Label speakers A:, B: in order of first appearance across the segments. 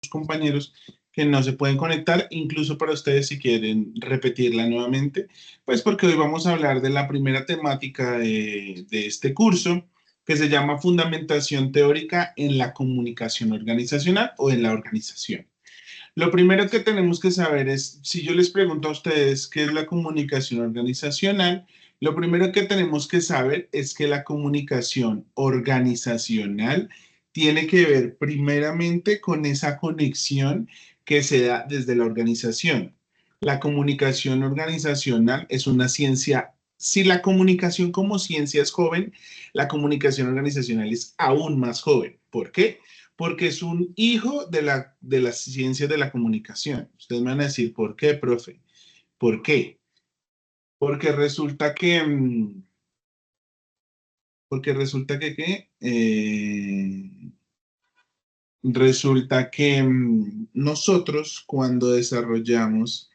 A: otros compañeros que no se pueden conectar, incluso para ustedes si quieren repetirla nuevamente, pues porque hoy vamos a hablar de la primera temática de este curso, que se llama Fundamentación Teórica en la Comunicación Organizacional o en la organización. Lo primero que tenemos que saber es, si yo les pregunto a ustedes qué es la comunicación organizacional, lo primero que tenemos que saber es que la comunicación organizacional tiene que ver primeramente con esa conexión que se da desde la organización. La comunicación organizacional es una ciencia. Si la comunicación como ciencia es joven, la comunicación organizacional es aún más joven. ¿Por qué? Porque es un hijo de las ciencias de la comunicación. Ustedes me van a decir, ¿por qué, profe? ¿Por qué? Porque resulta que, porque resulta que, ¿qué? Resulta que nosotros cuando desarrollamos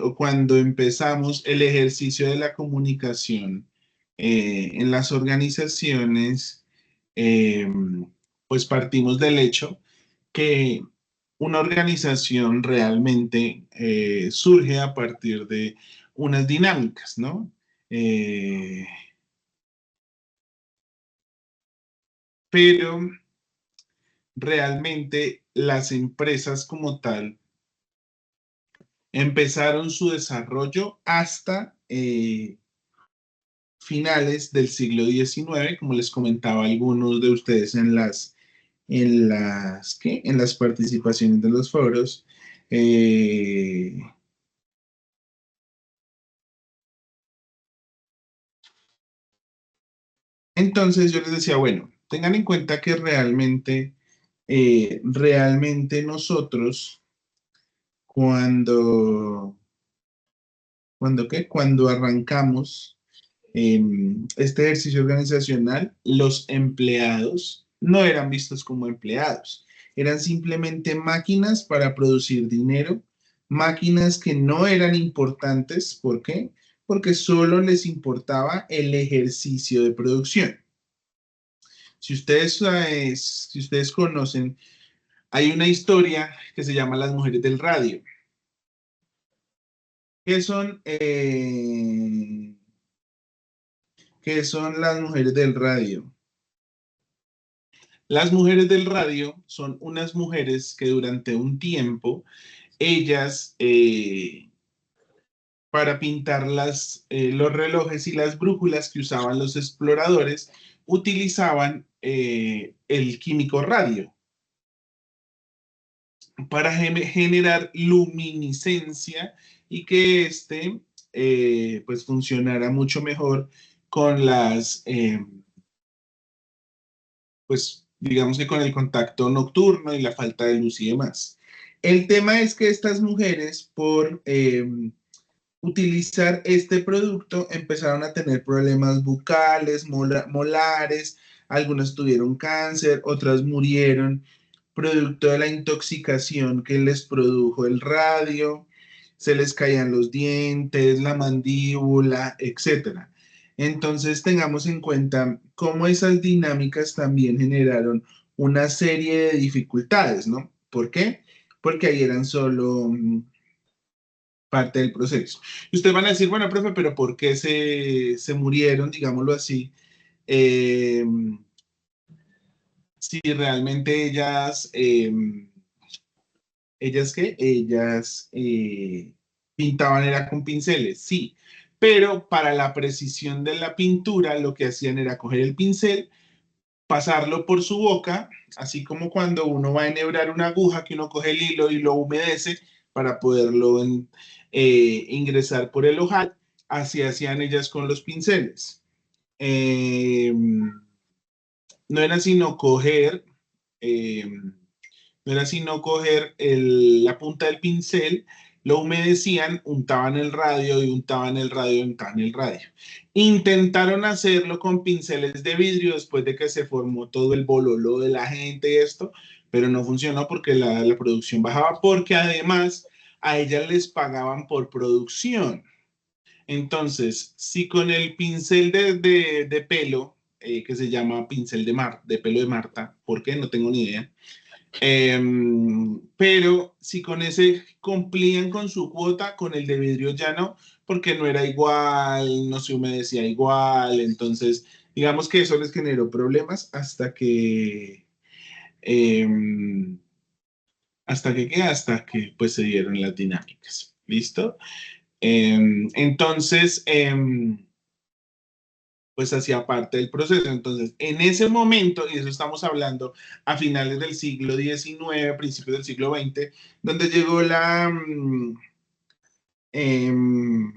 A: o cuando empezamos el ejercicio de la comunicación en las organizaciones, eh, pues partimos del hecho que una organización realmente surge a partir de unas dinámicas, ¿no? Eh, pero realmente las empresas como tal empezaron su desarrollo hasta finales del siglo XIX, como les comentaba a algunos de ustedes ¿qué? En las participaciones de los foros. Eh, entonces yo les decía, bueno, tengan en cuenta que realmente nosotros cuando, cuando arrancamos este ejercicio organizacional, los empleados no eran vistos como empleados, eran simplemente máquinas para producir dinero, máquinas que no eran importantes. ¿Por qué? Porque solo les importaba el ejercicio de producción. Si ustedes conocen, hay una historia que se llama Las Mujeres del Radio. ¿Qué son, qué son las mujeres del radio? Las mujeres del radio son unas mujeres que durante un tiempo, ellas, para pintar los relojes y las brújulas que usaban los exploradores, utilizaban el químico radio para generar luminiscencia y que pues funcionara mucho mejor con pues digamos que con el contacto nocturno y la falta de luz y demás. El tema es que estas mujeres, por utilizar este producto, empezaron a tener problemas bucales, molares, algunas tuvieron cáncer, otras murieron producto de la intoxicación que les produjo el radio, se les caían los dientes, la mandíbula, etcétera. Entonces tengamos en cuenta cómo esas dinámicas también generaron una serie de dificultades, ¿no? ¿Por qué? Porque ahí eran solo parte del proceso. Y ustedes van a decir, bueno, profe, pero ¿por qué se murieron, digámoslo así? Eh, si realmente ¿ellas qué? Ellas pintaban era con pinceles, sí, pero para la precisión de la pintura lo que hacían era coger el pincel, pasarlo por su boca, así como cuando uno va a enhebrar una aguja, que uno coge el hilo y lo humedece para poderlo ingresar por el ojal, así hacían ellas con los pinceles. No era sino coger... eh, no era sino coger la punta del pincel, lo humedecían, untaban el radio y untaban el radio y untaban el radio. Intentaron hacerlo con pinceles de vidrio después de que se formó todo el bololo de la gente y esto, pero no funcionó porque la producción bajaba, porque además a ellas les pagaban por producción. Entonces, si con el pincel de pelo, que se llama pincel de pelo de Marta, ¿por qué? No tengo ni idea. Pero si con ese cumplían con su cuota, con el de vidrio ya no, porque no era igual, no se humedecía igual, entonces digamos que eso les generó problemas em, hasta que pues se dieron las dinámicas. ¿Listo? Entonces, pues hacía parte del proceso. Entonces, en ese momento, y eso estamos hablando a finales del siglo XIX, principios del siglo XX, donde llegó em,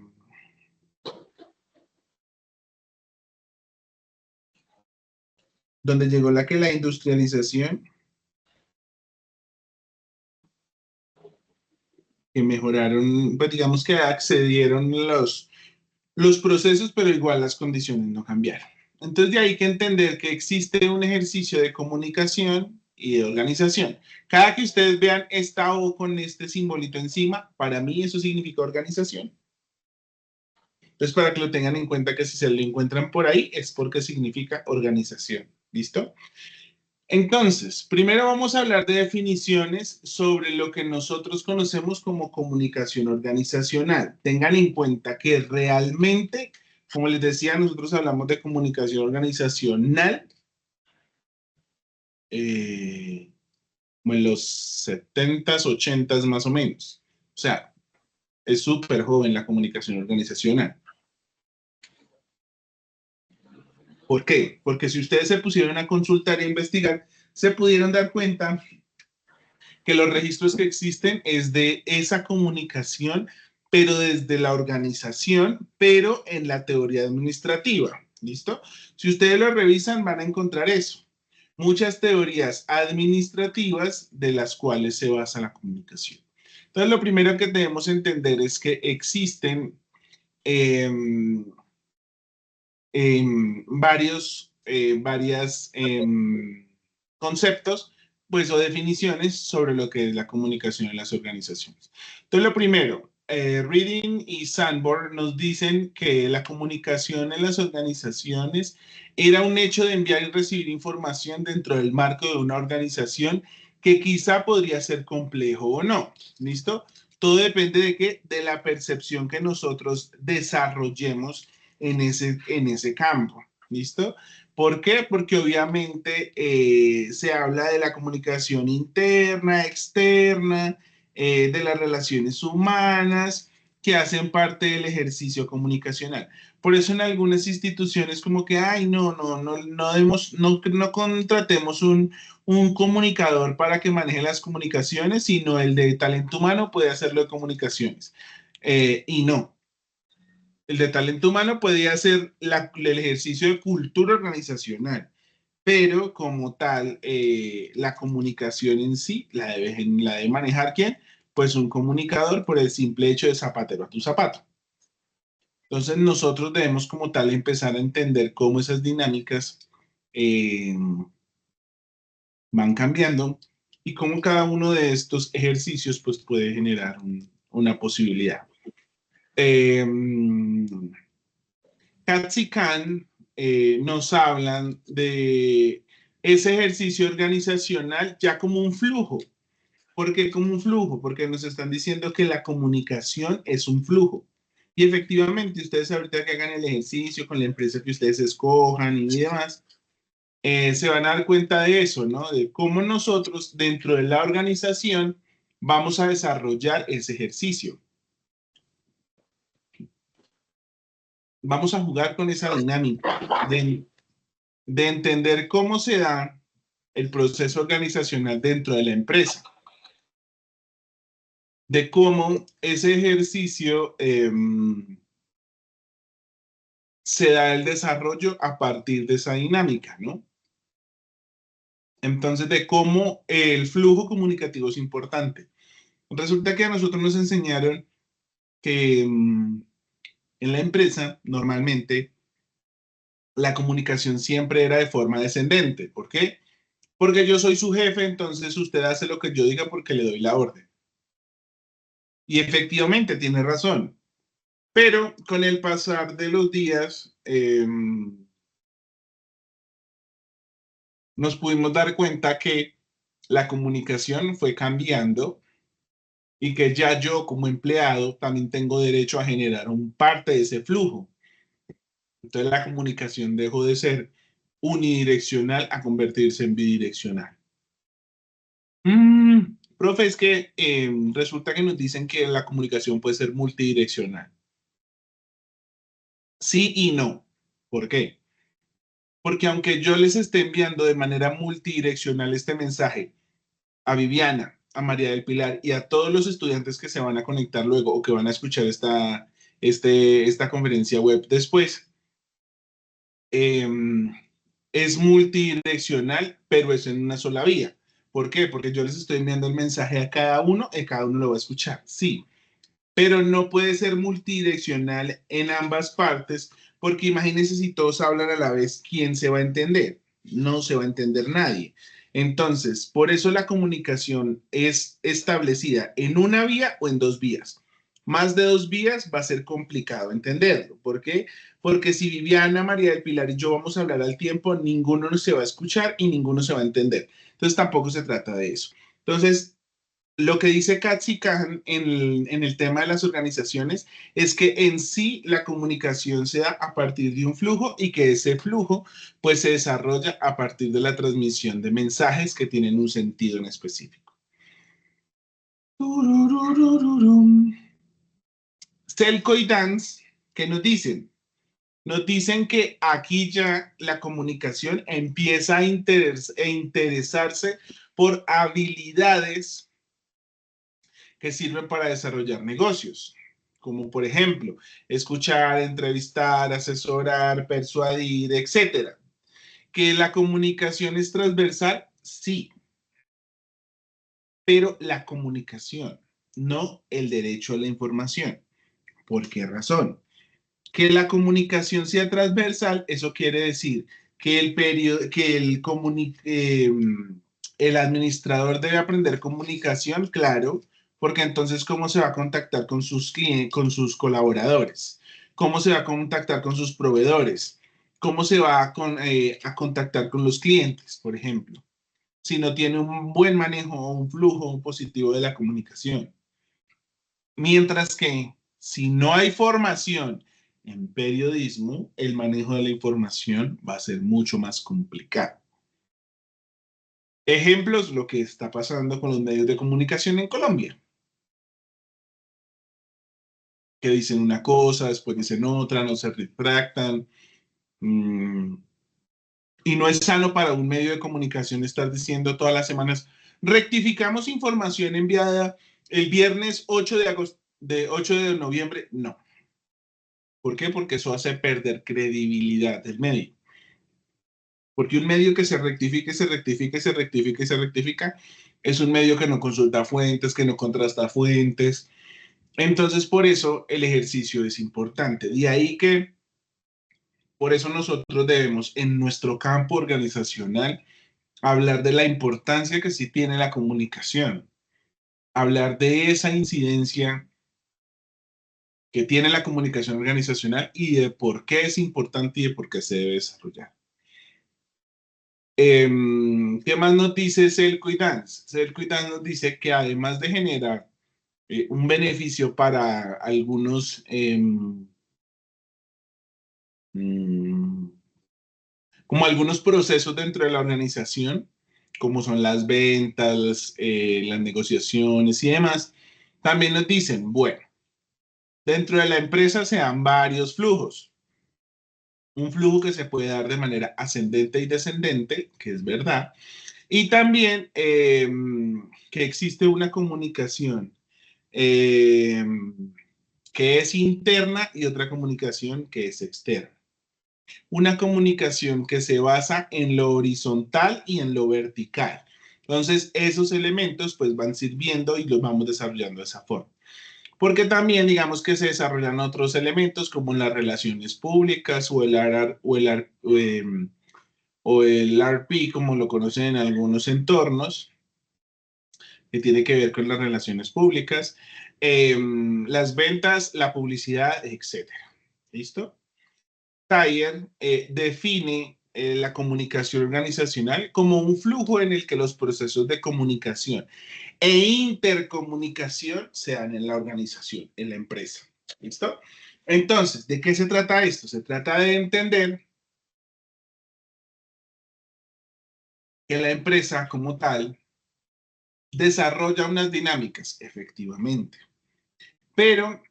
A: donde llegó la industrialización, que mejoraron, pues digamos que accedieron los procesos, pero igual las condiciones no cambiaron. Entonces, de ahí que entender que existe un ejercicio de comunicación y de organización. Cada que ustedes vean esta O con este simbolito encima, para mí eso significa organización. Entonces, para que lo tengan en cuenta que si se lo encuentran por ahí es porque significa organización. ¿Listo? Entonces, primero vamos a hablar de definiciones sobre lo que nosotros conocemos como comunicación organizacional. Tengan en cuenta que realmente, como les decía, nosotros hablamos de comunicación organizacional eh, como en los 70s, 80s más o menos. O sea, es súper joven la comunicación organizacional. ¿Por qué? Porque si ustedes se pusieron a consultar e investigar, se pudieron dar cuenta que los registros que existen es de esa comunicación, pero desde la organización, pero en la teoría administrativa. ¿Listo? Si ustedes lo revisan, van a encontrar eso. Muchas teorías administrativas de las cuales se basa la comunicación. Entonces, lo primero que debemos entender es que existen eh, varias conceptos, pues, o definiciones sobre lo que es la comunicación en las organizaciones. Entonces, lo primero, Reading y Sanborn nos dicen que la comunicación en las organizaciones era un hecho de enviar y recibir información dentro del marco de una organización que quizá podría ser complejo o no. ¿Listo? Todo depende de qué, de la percepción que nosotros desarrollemos en ese campo. ¿Listo? ¿Por qué? Porque obviamente se habla de la comunicación interna, externa, de las relaciones humanas que hacen parte del ejercicio comunicacional. Por eso en algunas instituciones como que, ay, no contratemos un comunicador para que maneje las comunicaciones, sino el de talento humano puede hacerlo de comunicaciones. Y no, el de talento humano podría ser el ejercicio de cultura organizacional, pero como tal, la comunicación en sí la debe manejar ¿quién? Pues un comunicador por el simple hecho de zapatero a tu zapato. Entonces nosotros debemos como tal empezar a entender cómo esas dinámicas eh, van cambiando y cómo cada uno de estos ejercicios pues puede generar una posibilidad. Eh, Katz y Kahn nos hablan de ese ejercicio organizacional ya como un flujo. ¿Por qué como un flujo? Porque nos están diciendo que la comunicación es un flujo. Y efectivamente, ustedes ahorita que hagan el ejercicio con la empresa que ustedes escojan y demás, se van a dar cuenta de eso, ¿no? De cómo nosotros dentro de la organización vamos a desarrollar ese ejercicio. Vamos a jugar con esa dinámica de entender cómo se da el proceso organizacional dentro de la empresa, de cómo ese ejercicio se da el desarrollo a partir de esa dinámica, ¿no? Entonces, de cómo el flujo comunicativo es importante. Resulta que a nosotros nos enseñaron que en la empresa normalmente la comunicación siempre era de forma descendente. ¿Por qué? Porque yo soy su jefe, entonces usted hace lo que yo diga porque le doy la orden. Y efectivamente tiene razón. Pero con el pasar de los días, nos pudimos dar cuenta que la comunicación fue cambiando y que ya yo como empleado también tengo derecho a generar un parte de ese flujo. Entonces la comunicación dejó de ser unidireccional a convertirse en bidireccional. Profe, es que resulta que nos dicen que la comunicación puede ser multidireccional. Sí y no. ¿Por qué? Porque aunque yo les esté enviando de manera multidireccional este mensaje a Viviana, a María del Pilar y a todos los estudiantes que se van a conectar luego o que van a escuchar esta conferencia web después, eh, es multidireccional, pero es en una sola vía. ¿Por qué? Porque yo les estoy enviando el mensaje a cada uno y cada uno lo va a escuchar. Sí, pero no puede ser multidireccional en ambas partes, porque imagínense si todos hablan a la vez, ¿quién se va a entender? No se va a entender nadie. Entonces, por eso la comunicación es establecida en una vía o en dos vías. Más de dos vías va a ser complicado entenderlo. ¿Por qué? Porque si Viviana, María del Pilar y yo vamos a hablar al tiempo, ninguno se va a escuchar y ninguno se va a entender. Entonces, tampoco se trata de eso. Entonces, lo que dice Katsi Kahan en el tema de las organizaciones es que en sí la comunicación se da a partir de un flujo y que ese flujo pues se desarrolla a partir de la transmisión de mensajes que tienen un sentido en específico. Selco y Dance, ¿qué nos dicen? Nos dicen que aquí ya la comunicación empieza a interesarse por habilidades que sirven para desarrollar negocios, como por ejemplo, escuchar, entrevistar, asesorar, persuadir, etcétera. Que la comunicación es transversal, sí, pero la comunicación, no el derecho a la información. ¿Por qué razón? Que la comunicación sea transversal, eso quiere decir que el administrador debe aprender comunicación, claro, porque entonces cómo se va a contactar con sus clientes, con sus colaboradores, cómo se va a contactar con sus proveedores, cómo se va a contactar con los clientes, por ejemplo, si no tiene un buen manejo o un flujo positivo de la comunicación. Mientras que si no hay formación en periodismo, el manejo de la información va a ser mucho más complicado. Ejemplos, lo que está pasando con los medios de comunicación en Colombia, que dicen una cosa, después dicen otra, no se retractan. mmm, y no es sano para un medio de comunicación estar diciendo todas las semanas, rectificamos información enviada el viernes 8 de agosto, de 8 de noviembre. No. ¿Por qué? Porque eso hace perder credibilidad del medio. Porque un medio que se rectifique, se rectifica, se rectifica y se rectifica, es un medio que no consulta fuentes, que no contrasta fuentes. Entonces, por eso el ejercicio es importante. De ahí que, por eso nosotros debemos, en nuestro campo organizacional, hablar de la importancia que sí tiene la comunicación, hablar de esa incidencia que tiene la comunicación organizacional y de por qué es importante y de por qué se debe desarrollar. ¿Qué más nos dice Selco y Dance? Selco y Dance nos dice que además de generar un beneficio para algunos, mm, como algunos procesos dentro de la organización, como son las ventas, las negociaciones y demás, también nos dicen, bueno, dentro de la empresa se dan varios flujos. Un flujo que se puede dar de manera ascendente y descendente, que es verdad, y también que existe una comunicación eh, que es interna y otra comunicación que es externa. Una comunicación que se basa en lo horizontal y en lo vertical. Entonces, esos elementos pues van sirviendo y los vamos desarrollando de esa forma. Porque también digamos que se desarrollan otros elementos como las relaciones públicas o el RP, como lo conocen en algunos entornos, que tiene que ver con las relaciones públicas, las ventas, la publicidad, etcétera. ¿Listo? Thayer define la comunicación organizacional como un flujo en el que los procesos de comunicación e intercomunicación se dan en la organización, en la empresa. ¿Listo? Entonces, ¿de qué se trata esto? Se trata de entender que la empresa como tal desarrolla unas dinámicas, efectivamente, pero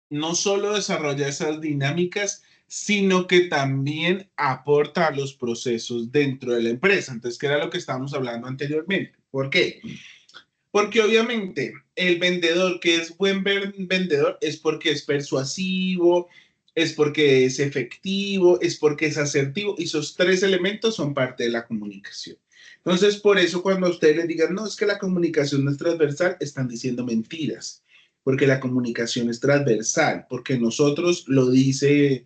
A: no solo desarrolla esas dinámicas, sino que también aporta a los procesos dentro de la empresa. Entonces, ¿qué era lo que estábamos hablando anteriormente? ¿Por qué? Porque obviamente el vendedor que es buen vendedor es porque es persuasivo, es porque es efectivo, es porque es asertivo, y esos tres elementos son parte de la comunicación. Entonces, por eso cuando a ustedes les digan, no, es que la comunicación no es transversal, están diciendo mentiras, porque la comunicación es transversal, porque nosotros lo dice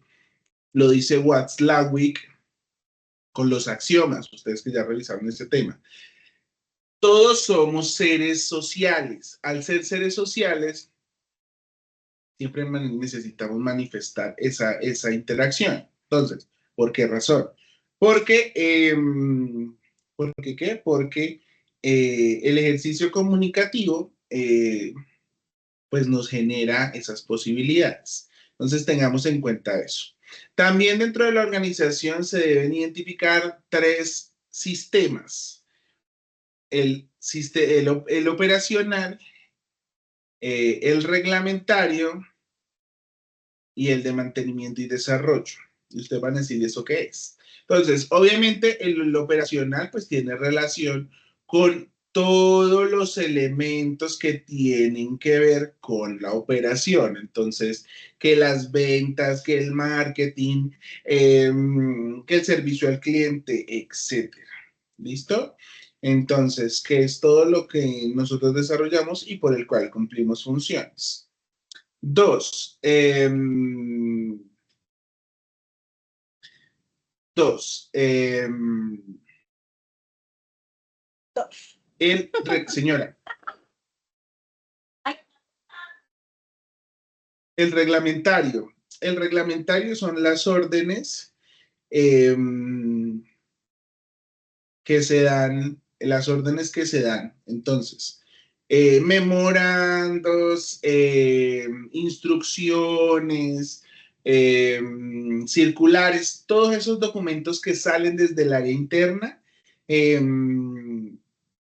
A: Watzlawick con los axiomas, ustedes que ya revisaron este tema. Todos somos seres sociales. Al ser seres sociales, siempre necesitamos manifestar esa interacción. Entonces, ¿por qué razón? Porque, ¿porque qué? Porque el ejercicio comunicativo, pues nos genera esas posibilidades. Entonces, tengamos en cuenta eso. También dentro de la organización se deben identificar tres sistemas. El operacional, el reglamentario y el de mantenimiento y desarrollo. Y ustedes van a decir, ¿eso qué es? Entonces, obviamente, el operacional pues tiene relación con todos los elementos que tienen que ver con la operación. Entonces, que las ventas, que el marketing, que el servicio al cliente, etcétera. ¿Listo? Entonces, que es todo lo que nosotros desarrollamos y por el cual cumplimos funciones. Dos, dos, señora, el reglamentario. El reglamentario son las órdenes eh, que se dan, las órdenes que se dan. Entonces, memorandos, instrucciones, circulares, todos esos documentos que salen desde el área interna eh,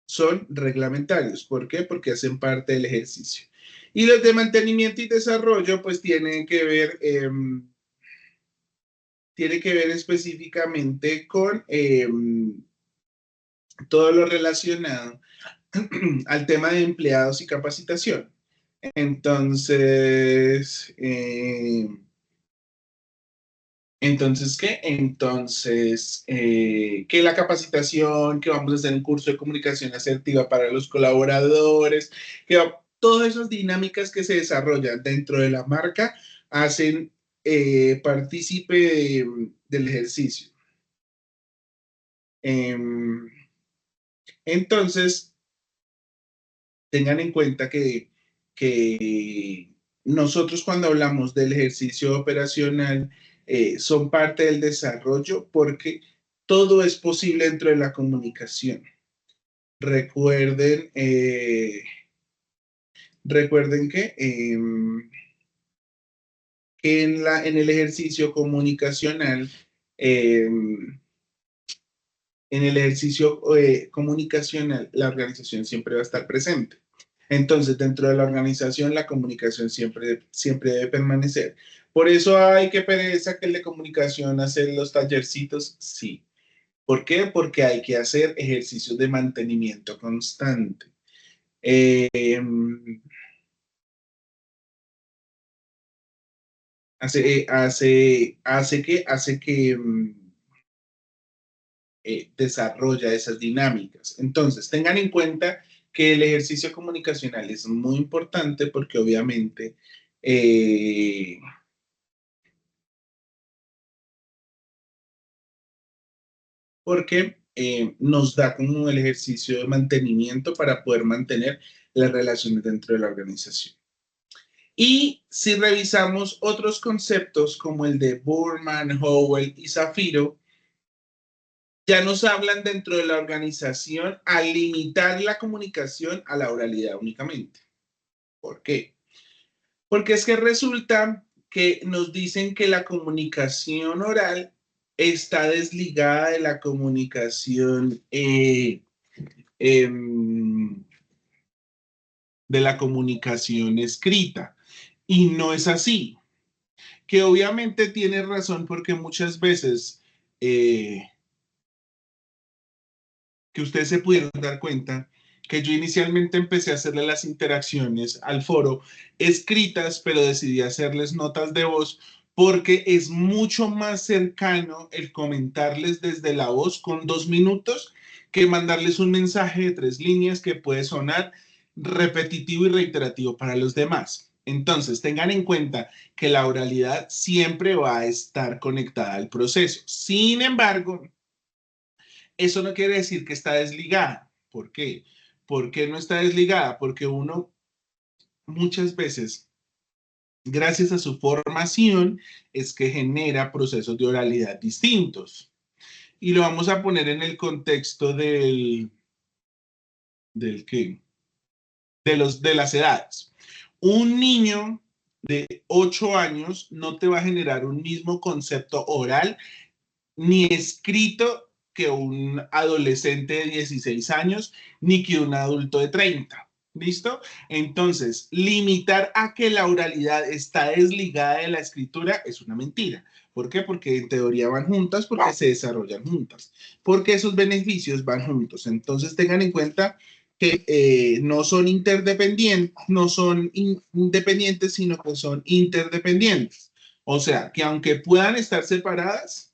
A: son reglamentarios. ¿Por qué? Porque hacen parte del ejercicio. Y los de mantenimiento y desarrollo, pues tiene que ver específicamente con todo lo relacionado al tema de empleados y capacitación. Entonces, ¿qué? Entonces, que la capacitación, que vamos a hacer un curso de comunicación asertiva para los colaboradores, todas esas dinámicas que se desarrollan dentro de la marca hacen partícipe del ejercicio. Entonces, tengan en cuenta que nosotros cuando hablamos del ejercicio operacional son parte del desarrollo porque todo es posible dentro de la comunicación. Recuerden, recuerden que en el ejercicio comunicacional, eh, en el ejercicio comunicacional, la organización siempre va a estar presente. Entonces, dentro de la organización, la comunicación siempre debe permanecer. Por eso hay que pereza que el de comunicación hacer los tallercitos, sí. ¿Por qué? Porque hay que hacer ejercicios de mantenimiento constante. Hace que desarrolla esas dinámicas. Entonces, tengan en cuenta que el ejercicio comunicacional es muy importante porque obviamente nos da como el ejercicio de mantenimiento para poder mantener las relaciones dentro de la organización. Y si revisamos otros conceptos como el de Burman, Howell y Zafiro, Ya nos hablan dentro de la organización a limitar la comunicación a la oralidad únicamente. ¿Por qué? Porque es que resulta que nos dicen que la comunicación oral está desligada de la comunicación eh, escrita. Y no es así. Que obviamente tiene razón porque muchas veces que ustedes se pudieron dar cuenta que yo inicialmente empecé a hacerle las interacciones al foro escritas, pero decidí hacerles notas de voz porque es mucho más cercano el comentarles desde la voz con 2 minutos que mandarles un mensaje de 3 líneas que puede sonar repetitivo y reiterativo para los demás. Entonces, tengan en cuenta que la oralidad siempre va a estar conectada al proceso. Sin embargo, eso no quiere decir que está desligada. ¿Por qué? ¿Por qué no está desligada? Porque uno muchas veces, gracias a su formación, es que genera procesos de oralidad distintos. Y lo vamos a poner en el contexto del ¿qué? De las edades. Un niño de 8 años no te va a generar un mismo concepto oral ni escrito que un adolescente de 16 años, ni que un adulto de 30. ¿Listo? Entonces, limitar a que la oralidad está desligada de la escritura es una mentira. ¿Por qué? Porque en teoría van juntas, porque se desarrollan juntas, porque esos beneficios van juntos. Entonces, tengan en cuenta que no son interdependientes, no son independientes, sino que son interdependientes. O sea, que aunque puedan estar separadas,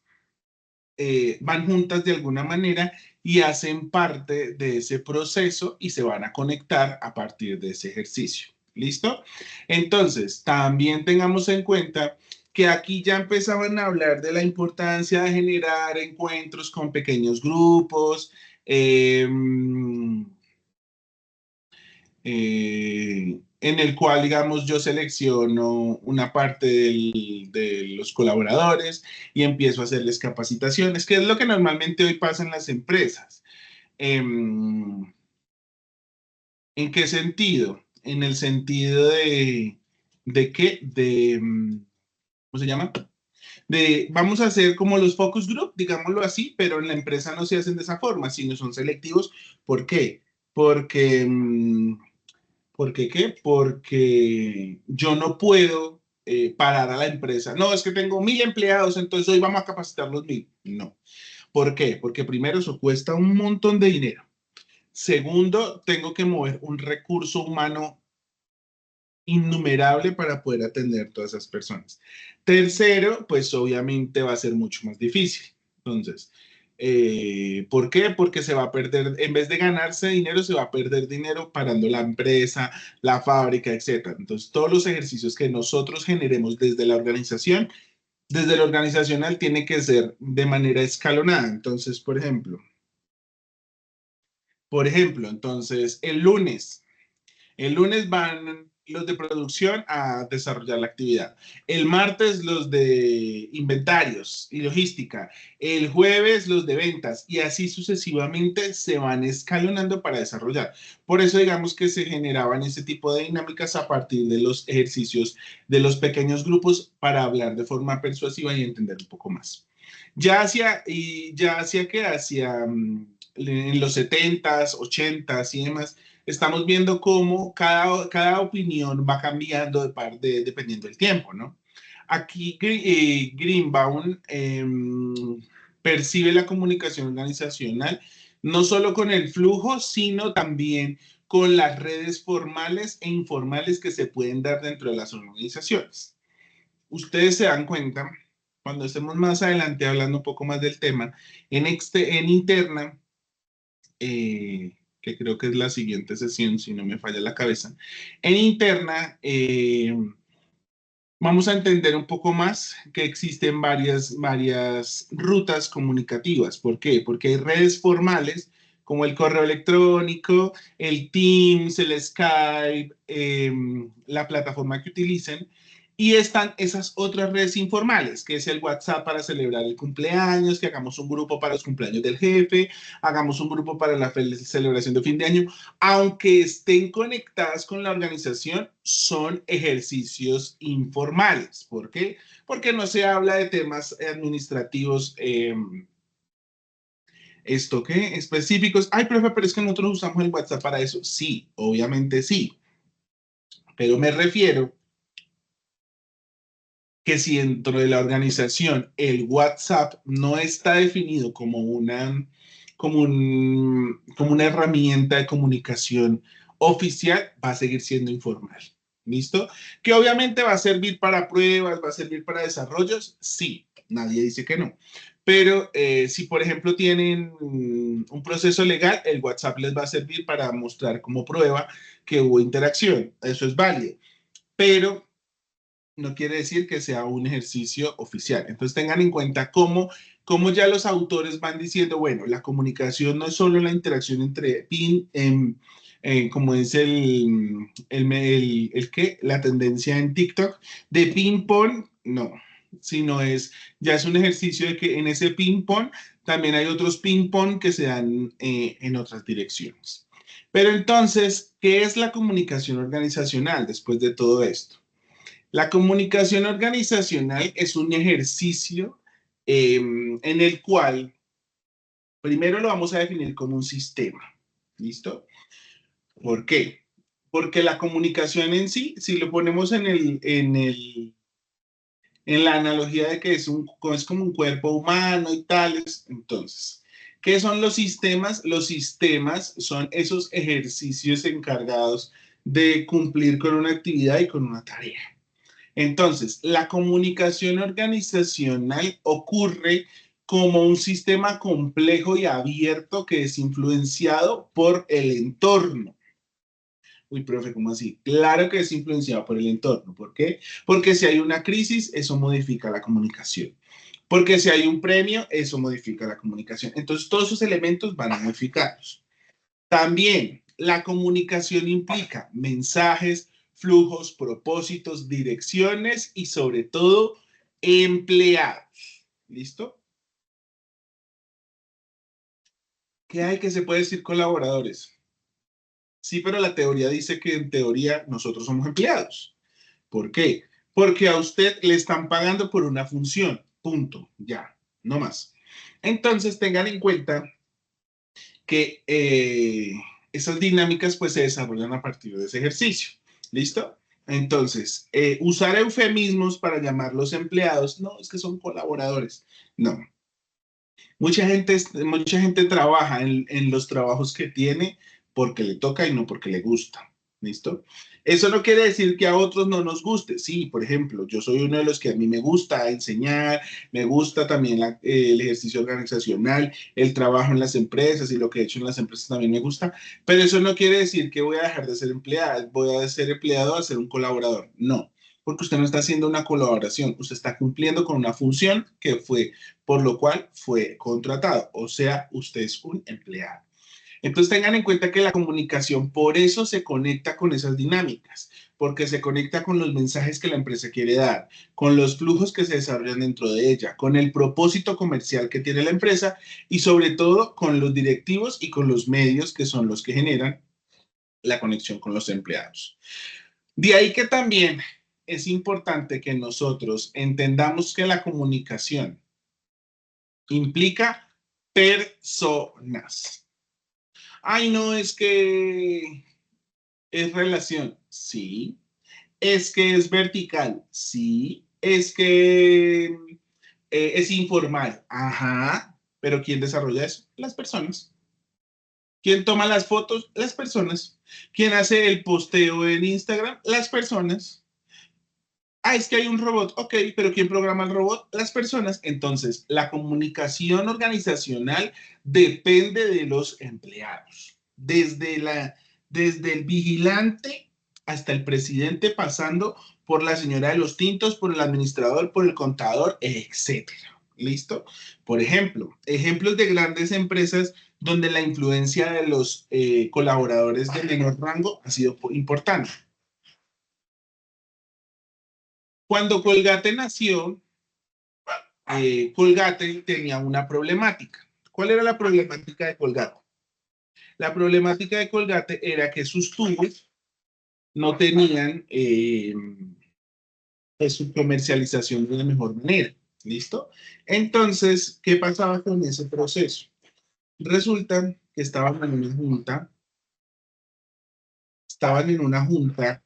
A: van juntas de alguna manera y hacen parte de ese proceso y se van a conectar a partir de ese ejercicio. ¿Listo? Entonces, también tengamos en cuenta que aquí ya empezaban a hablar de la importancia de generar encuentros con pequeños grupos, en el cual, digamos, yo selecciono una parte de los colaboradores y empiezo a hacerles capacitaciones, que es lo que normalmente hoy pasa en las empresas. ¿En qué sentido? En el sentido ¿de qué? ¿Cómo se llama? Vamos a hacer como los focus group, digámoslo así, pero en la empresa no se hacen de esa forma, sino son selectivos. ¿Por qué? Porque ¿por qué qué? Porque yo no puedo parar a la empresa. No, es que tengo 1.000 empleados, entonces hoy vamos a capacitar los 1.000. No. ¿Por qué? Porque primero eso cuesta un montón de dinero. Segundo, tengo que mover un recurso humano innumerable para poder atender todas esas personas. Tercero, pues obviamente va a ser mucho más difícil. Entonces, ¿por qué? Porque se va a perder, en vez de ganarse dinero, se va a perder dinero parando la empresa, la fábrica, etcétera. Entonces, todos los ejercicios que nosotros generemos desde la organización, desde lo organizacional, tiene que ser de manera escalonada. Entonces, entonces, el lunes van los de producción a desarrollar la actividad. El martes los de inventarios y logística. El jueves los de ventas y así sucesivamente se van escalonando para desarrollar. Por eso digamos que se generaban ese tipo de dinámicas a partir de los ejercicios de los pequeños grupos para hablar de forma persuasiva y entender un poco más. Ya hacia en los 70s, 80s y demás, estamos viendo cómo cada opinión va cambiando dependiendo del tiempo, ¿no? Aquí Greenbaum percibe la comunicación organizacional no solo con el flujo, sino también con las redes formales e informales que se pueden dar dentro de las organizaciones. Ustedes se dan cuenta, cuando estemos más adelante hablando un poco más del tema, en interna, que creo que es la siguiente sesión, si no me falla la cabeza. En interna, vamos a entender un poco más que existen varias rutas comunicativas. ¿Por qué? Porque hay redes formales como el correo electrónico, el Teams, el Skype, la plataforma que utilicen, Y están esas otras redes informales, que es el WhatsApp para celebrar el cumpleaños, que hagamos un grupo para los cumpleaños del jefe, hagamos un grupo para la celebración de fin de año. Aunque estén conectadas con la organización, son ejercicios informales. ¿Por qué? Porque no se habla de temas administrativos. ¿Esto qué? Específicos. Ay, profe, pero es que nosotros usamos el WhatsApp para eso. Sí, obviamente sí. Pero me refiero que si dentro de la organización el WhatsApp no está definido como una herramienta de comunicación oficial, va a seguir siendo informal. ¿Listo? Que obviamente va a servir para pruebas, va a servir para desarrollos, sí, nadie dice que no. Pero si, por ejemplo, tienen un proceso legal, el WhatsApp les va a servir para mostrar como prueba que hubo interacción. Eso es válido. Pero no quiere decir que sea un ejercicio oficial. Entonces tengan en cuenta cómo ya los autores van diciendo, bueno, la comunicación no es solo la interacción entre PIN, como es ¿qué? La tendencia en TikTok, de ping-pong, no, sino ya es un ejercicio de que en ese ping-pong también hay otros ping-pong que se dan en otras direcciones. Pero entonces, ¿qué es la comunicación organizacional después de todo esto? La comunicación organizacional es un ejercicio en el cual primero lo vamos a definir como un sistema. ¿Listo? ¿Por qué? Porque la comunicación en sí, si lo ponemos en la analogía de que es como un cuerpo humano y tales, entonces, ¿qué son los sistemas? Los sistemas son esos ejercicios encargados de cumplir con una actividad y con una tarea. Entonces, la comunicación organizacional ocurre como un sistema complejo y abierto que es influenciado por el entorno. Uy, profe, ¿cómo así? Claro que es influenciado por el entorno. ¿Por qué? Porque si hay una crisis, eso modifica la comunicación. Porque si hay un premio, eso modifica la comunicación. Entonces, todos esos elementos van a modificarlos. También la comunicación implica mensajes, flujos, propósitos, direcciones y sobre todo empleados. ¿Listo? ¿Qué hay que se puede decir colaboradores? Sí, pero la teoría dice que en teoría nosotros somos empleados. ¿Por qué? Porque a usted le están pagando por una función. Punto. Ya, no más. Entonces tengan en cuenta que esas dinámicas pues se desarrollan a partir de ese ejercicio. ¿Listo? Entonces, usar eufemismos para llamar los empleados, no, es que son colaboradores. No. Mucha gente trabaja en los trabajos que tiene porque le toca y no porque le gusta. ¿Listo? Eso no quiere decir que a otros no nos guste. Sí, por ejemplo, yo soy uno de los que a mí me gusta enseñar, me gusta también el ejercicio organizacional, el trabajo en las empresas y lo que he hecho en las empresas también me gusta, pero eso no quiere decir que voy a dejar de ser empleado, voy a ser empleado a ser un colaborador. No, porque usted no está haciendo una colaboración, usted está cumpliendo con una función que fue por lo cual fue contratado, o sea, usted es un empleado. Entonces tengan en cuenta que la comunicación por eso se conecta con esas dinámicas, porque se conecta con los mensajes que la empresa quiere dar, con los flujos que se desarrollan dentro de ella, con el propósito comercial que tiene la empresa y sobre todo con los directivos y con los medios que son los que generan la conexión con los empleados. De ahí que también es importante que nosotros entendamos que la comunicación implica personas. Ay, no, es que es relación. Sí. Es que es vertical. Sí. Es que es informal. Ajá. Pero ¿quién desarrolla eso? Las personas. ¿Quién toma las fotos? Las personas. ¿Quién hace el posteo en Instagram? Las personas. Ah, es que hay un robot, ok, pero ¿quién programa el robot? Las personas. Entonces, la comunicación organizacional depende de los empleados. Desde el vigilante hasta el presidente, pasando por la señora de los tintos, por el administrador, por el contador, etcétera. ¿Listo? Por ejemplo, ejemplos de grandes empresas donde la influencia de los colaboradores de menor rango ha sido importante. Cuando Colgate nació, Colgate tenía una problemática. ¿Cuál era la problemática de Colgate? La problemática de Colgate era que sus tubos no tenían su comercialización de la mejor manera. ¿Listo? Entonces, ¿qué pasaba con ese proceso? Resulta que estaban en una junta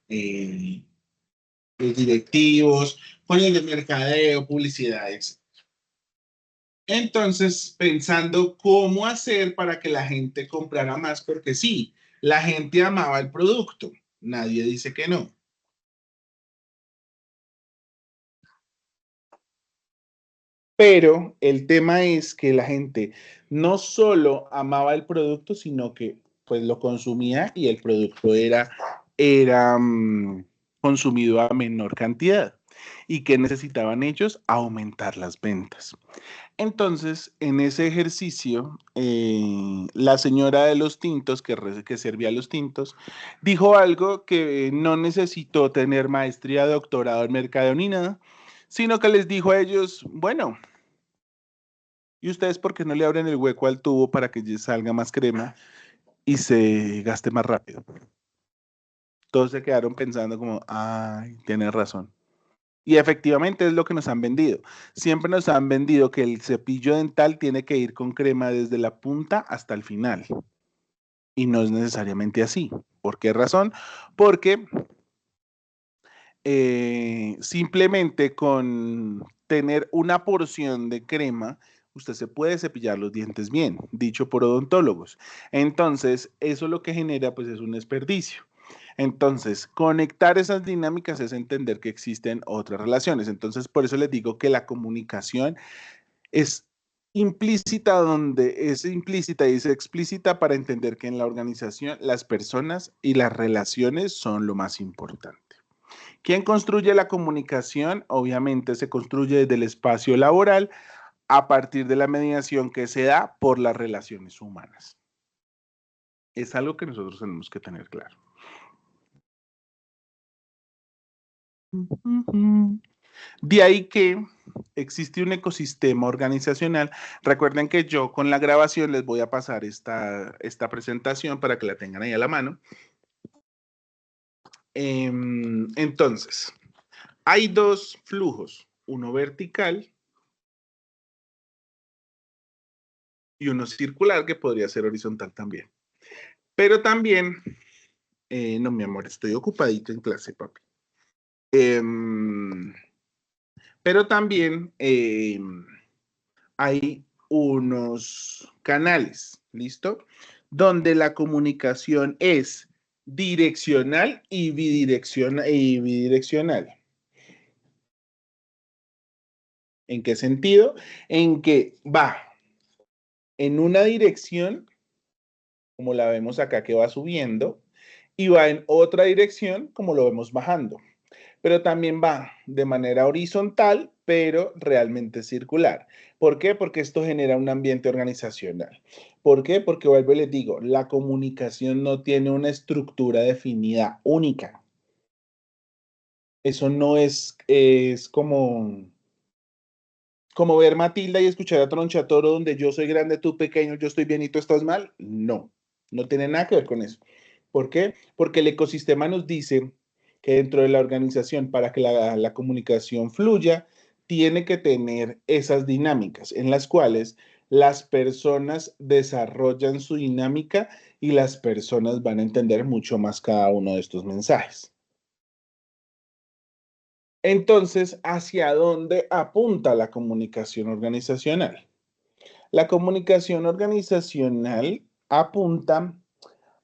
A: los directivos, con el de mercadeo, publicidades. Entonces, pensando cómo hacer para que la gente comprara más, porque sí, la gente amaba el producto, nadie dice que no. Pero el tema es que la gente no solo amaba el producto, sino que pues lo consumía y el producto era consumido a menor cantidad. ¿Y que necesitaban ellos? Aumentar las ventas. Entonces, en ese ejercicio, la señora de los tintos, que servía los tintos, dijo algo que no necesitó tener maestría, doctorado en mercadeo ni nada, sino que les dijo a ellos, bueno, ¿y ustedes por qué no le abren el hueco al tubo para que salga más crema y se gaste más rápido? Todos se quedaron pensando como, ay, tienes razón. Y efectivamente es lo que nos han vendido. Siempre nos han vendido que el cepillo dental tiene que ir con crema desde la punta hasta el final. Y no es necesariamente así. ¿Por qué razón? Porque simplemente con tener una porción de crema, usted se puede cepillar los dientes bien, dicho por odontólogos. Entonces, eso lo que genera pues es un desperdicio. Entonces, conectar esas dinámicas es entender que existen otras relaciones. Entonces, por eso les digo que la comunicación es implícita donde es implícita y es explícita para entender que en la organización las personas y las relaciones son lo más importante. ¿Quién construye la comunicación? Obviamente se construye desde el espacio laboral a partir de la mediación que se da por las relaciones humanas. Es algo que nosotros tenemos que tener claro. De ahí que existe un ecosistema organizacional. Recuerden que yo con la grabación les voy a pasar esta presentación para que la tengan ahí a la mano. Entonces, hay dos flujos, uno vertical y uno circular que podría ser horizontal también. Pero también, no, mi amor, estoy ocupadito en clase, papi. Pero también hay unos canales, ¿listo? Donde la comunicación es direccional y bidireccional. ¿En qué sentido? En que va en una dirección, como la vemos acá que va subiendo, y va en otra dirección, como lo vemos bajando. Pero también va de manera horizontal, pero realmente circular. ¿Por qué? Porque esto genera un ambiente organizacional. ¿Por qué? Porque vuelvo y les digo, la comunicación no tiene una estructura definida única. Eso no es como ver Matilda y escuchar a Tronchatoro donde yo soy grande, tú pequeño, yo estoy bien y tú estás mal. No, no tiene nada que ver con eso. ¿Por qué? Porque el ecosistema nos dice que dentro de la organización, para que la comunicación fluya, tiene que tener esas dinámicas en las cuales las personas desarrollan su dinámica y las personas van a entender mucho más cada uno de estos mensajes. Entonces, ¿hacia dónde apunta la comunicación organizacional? La comunicación organizacional apunta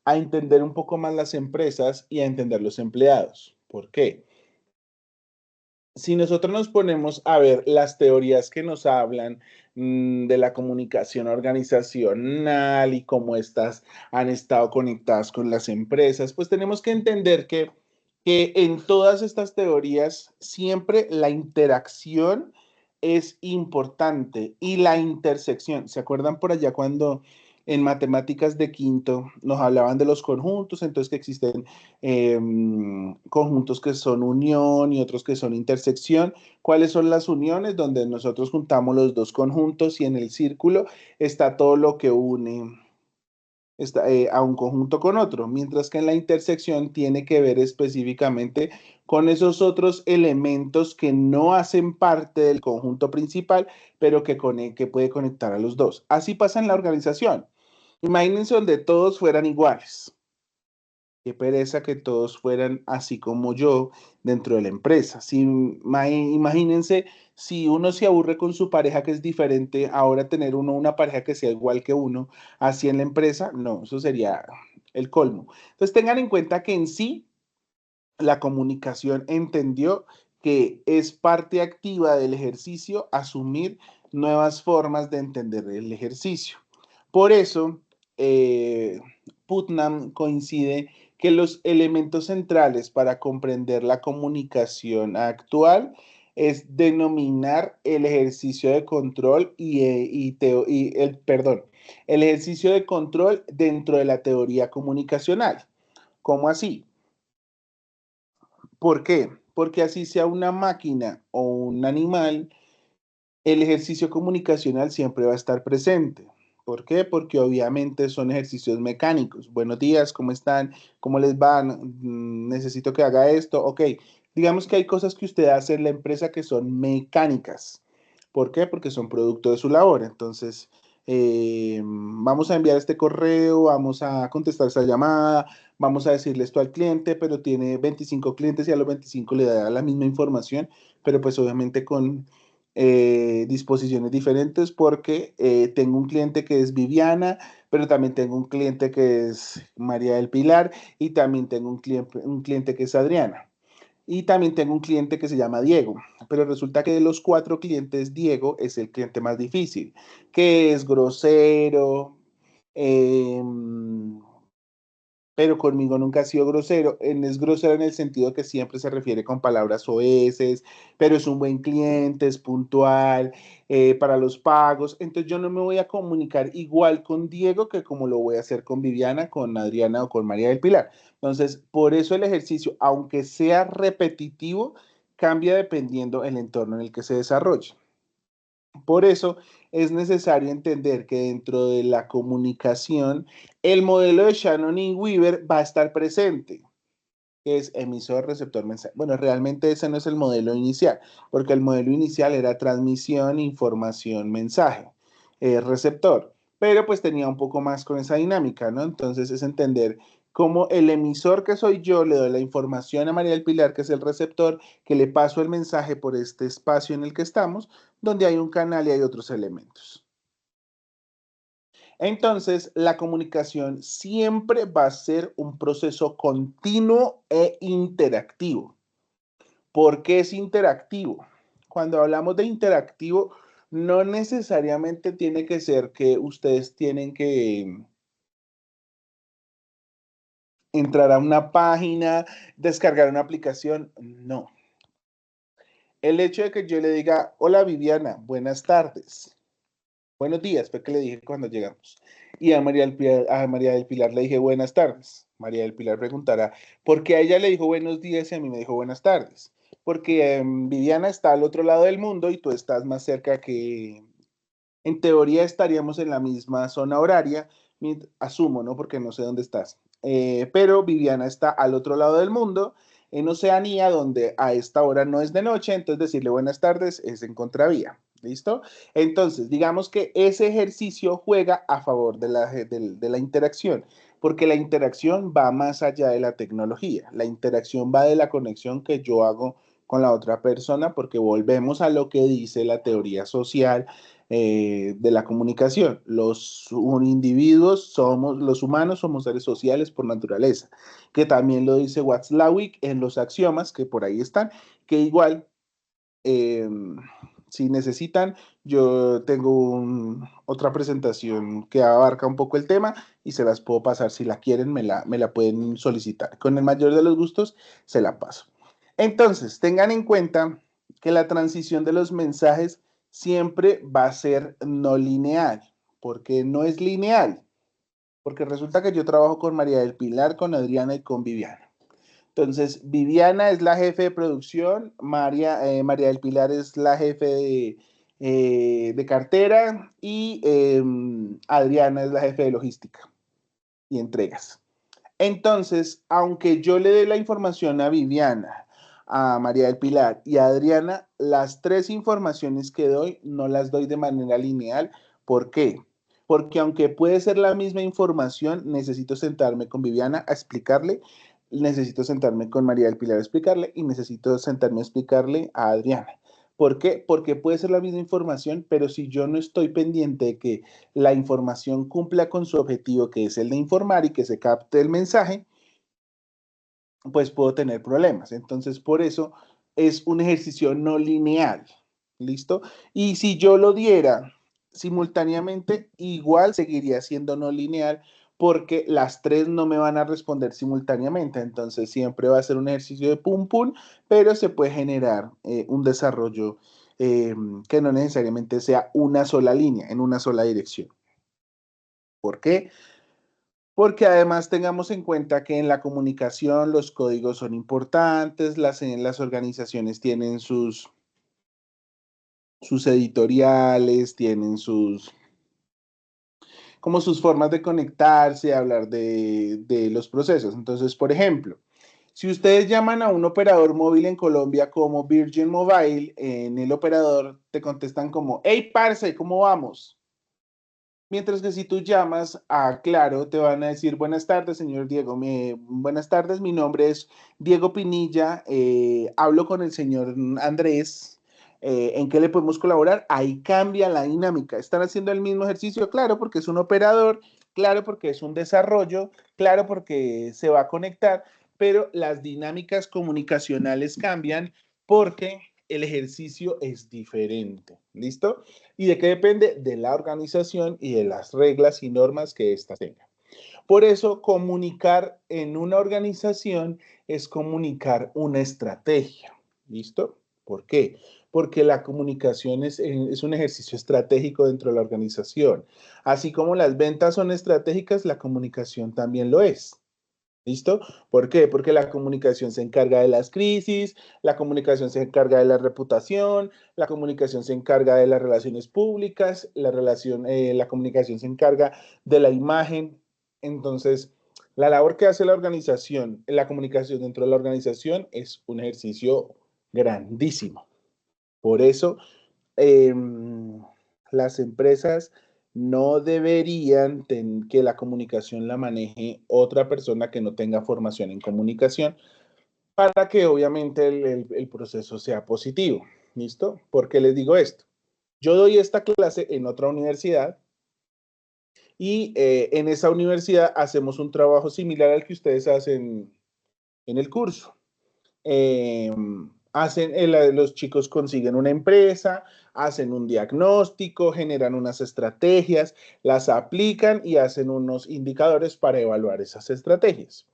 A: a entender un poco más las empresas y a entender los empleados. ¿Por qué? Si nosotros nos ponemos a ver las teorías que nos hablan de la comunicación organizacional y cómo estas han estado conectadas con las empresas, pues tenemos que entender que en todas estas teorías siempre la interacción es importante y la intersección. ¿Se acuerdan por allá cuando en matemáticas de quinto nos hablaban de los conjuntos, entonces que existen conjuntos que son unión y otros que son intersección. ¿Cuáles son las uniones? Donde nosotros juntamos los dos conjuntos y en el círculo está todo lo que une a un conjunto con otro, mientras que en la intersección tiene que ver específicamente con esos otros elementos que no hacen parte del conjunto principal, pero que puede conectar a los dos. Así pasa en la organización. Imagínense donde todos fueran iguales. Qué pereza que todos fueran así como yo dentro de la empresa. Si, imagínense si uno se aburre con su pareja que es diferente, ahora tener uno una pareja que sea igual que uno, así en la empresa, no, eso sería el colmo. Entonces tengan en cuenta que en sí la comunicación entendió que es parte activa del ejercicio asumir nuevas formas de entender el ejercicio. Por eso, Putnam coincide que los elementos centrales para comprender la comunicación actual es denominar el ejercicio de control el ejercicio de control dentro de la teoría comunicacional. ¿Cómo así? ¿Por qué? Porque así sea una máquina o un animal, el ejercicio comunicacional siempre va a estar presente. ¿Por qué? Porque obviamente son ejercicios mecánicos. Buenos días, ¿cómo están? ¿Cómo les van? Necesito que haga esto. Ok, digamos que hay cosas que usted hace en la empresa que son mecánicas. ¿Por qué? Porque son producto de su labor. Entonces, vamos a enviar este correo, vamos a contestar esta llamada, vamos a decirle esto al cliente, pero tiene 25 clientes y a los 25 le da la misma información, pero pues obviamente con disposiciones diferentes porque tengo un cliente que es Viviana, pero también tengo un cliente que es María del Pilar y también tengo un cliente que es Adriana. Y también tengo un cliente que se llama Diego, pero resulta que de los 4 clientes, Diego es el cliente más difícil, que es grosero, eh, pero conmigo nunca ha sido grosero. Es grosero en el sentido que siempre se refiere con palabras oeces, pero es un buen cliente, es puntual para los pagos. Entonces yo no me voy a comunicar igual con Diego que como lo voy a hacer con Viviana, con Adriana o con María del Pilar. Entonces, por eso el ejercicio, aunque sea repetitivo, cambia dependiendo el entorno en el que se desarrolle. Por eso es necesario entender que dentro de la comunicación, el modelo de Shannon y Weaver va a estar presente, que es emisor, receptor, mensaje. Bueno, realmente ese no es el modelo inicial, porque el modelo inicial era transmisión, información, mensaje, receptor, pero pues tenía un poco más con esa dinámica, ¿no? Entonces es entender cómo el emisor que soy yo le doy la información a María del Pilar, que es el receptor, que le paso el mensaje por este espacio en el que estamos, donde hay un canal y hay otros elementos. Entonces, la comunicación siempre va a ser un proceso continuo e interactivo. ¿Por qué es interactivo? Cuando hablamos de interactivo, no necesariamente tiene que ser que ustedes tienen que entrar a una página, descargar una aplicación. No. El hecho de que yo le diga, hola Viviana, buenas tardes. Buenos días, fue que le dije cuando llegamos. Y a María del Pilar le dije buenas tardes. María del Pilar preguntará, ¿por qué a ella le dijo buenos días y a mí me dijo buenas tardes? Porque Viviana está al otro lado del mundo y tú estás más cerca que, en teoría estaríamos en la misma zona horaria, asumo, ¿no? Porque no sé dónde estás. Pero Viviana está al otro lado del mundo, en Oceanía, donde a esta hora no es de noche, entonces decirle buenas tardes es en contravía. ¿Listo? Entonces, digamos que ese ejercicio juega a favor de la interacción, porque la interacción va más allá de la tecnología. La interacción va de la conexión que yo hago con la otra persona, porque volvemos a lo que dice la teoría social de la comunicación. Los individuos somos, los humanos somos seres sociales por naturaleza, que también lo dice Watzlawick en los axiomas, que por ahí están, que igual, eh, si necesitan, yo tengo otra presentación que abarca un poco el tema y se las puedo pasar. Si la quieren, me la pueden solicitar. Con el mayor de los gustos, se la paso. Entonces, tengan en cuenta que la transición de los mensajes siempre va a ser no lineal, porque no es lineal. porque resulta que yo trabajo con María del Pilar, con Adriana y con Viviana. Entonces, Viviana es la jefe de producción, María del Pilar es la jefe de cartera y Adriana es la jefe de logística y entregas. Entonces, aunque yo le dé la información a Viviana, a María del Pilar y a Adriana, las tres informaciones que doy no las doy de manera lineal. ¿Por qué? Porque aunque puede ser la misma información, necesito sentarme con Viviana a explicarle, necesito sentarme con María del Pilar a explicarle y necesito sentarme a explicarle a Adriana. ¿Por qué? Porque puede ser la misma información, pero si yo no estoy pendiente de que la información cumpla con su objetivo, que es el de informar y que se capte el mensaje, pues puedo tener problemas. Entonces, por eso es un ejercicio no lineal. ¿Listo? Y si yo lo diera simultáneamente, igual seguiría siendo no lineal porque las tres no me van a responder simultáneamente. Entonces, siempre va a ser un ejercicio de pum pum, pero se puede generar un desarrollo que no necesariamente sea una sola línea, en una sola dirección. ¿Por qué? Porque además tengamos en cuenta que en la comunicación los códigos son importantes, las organizaciones tienen sus editoriales, tienen como sus formas de conectarse, hablar de los procesos. Entonces, por ejemplo, si ustedes llaman a un operador móvil en Colombia como Virgin Mobile, en el operador te contestan como, hey, parce, ¿cómo vamos? Mientras que si tú llamas a Claro, te van a decir, buenas tardes, señor Diego. Buenas tardes, mi nombre es Diego Pinilla. Hablo con el señor Andrés. ¿En qué le podemos colaborar? Ahí cambia la dinámica. ¿Están haciendo el mismo ejercicio? Claro, porque es un operador, claro, porque es un desarrollo, claro, porque se va a conectar, pero las dinámicas comunicacionales cambian porque el ejercicio es diferente. ¿Listo? ¿Y de qué depende? De la organización y de las reglas y normas que ésta tenga. Por eso, comunicar en una organización es comunicar una estrategia. ¿Listo? ¿Por qué? Porque la comunicación es un ejercicio estratégico dentro de la organización. Así como las ventas son estratégicas, la comunicación también lo es. ¿Listo? ¿Por qué? Porque la comunicación se encarga de las crisis, la comunicación se encarga de la reputación, la comunicación se encarga de las relaciones públicas, la comunicación se encarga de la imagen. Entonces, la labor que hace la organización, la comunicación dentro de la organización es un ejercicio grandísimo. Por eso, eh, las empresas no deberían que la comunicación la maneje otra persona que no tenga formación en comunicación para que obviamente el proceso sea positivo. ¿Listo? ¿Por qué les digo esto? Yo doy esta clase en otra universidad y en esa universidad hacemos un trabajo similar al que ustedes hacen en el curso. eh, los chicos consiguen una empresa, hacen un diagnóstico, generan unas estrategias, las aplican y hacen unos indicadores para evaluar esas estrategias.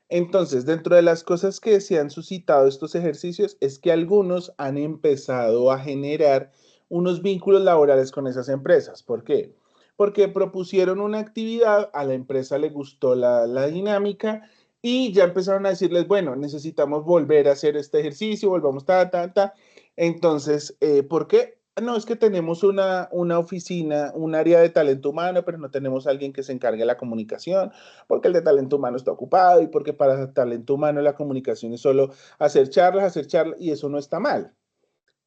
A: Entonces, dentro de las cosas que se han suscitado estos ejercicios es que algunos han empezado a generar unos vínculos laborales con esas empresas. ¿Por qué? Porque propusieron una actividad, a la empresa le gustó la dinámica y ya empezaron a decirles, bueno, necesitamos volver a hacer este ejercicio, volvamos, ta. Entonces, ¿por qué? No, es que tenemos una oficina, un área de talento humano, pero no tenemos a alguien que se encargue de la comunicación porque el de talento humano está ocupado y porque para el talento humano la comunicación es solo hacer charlas y eso no está mal.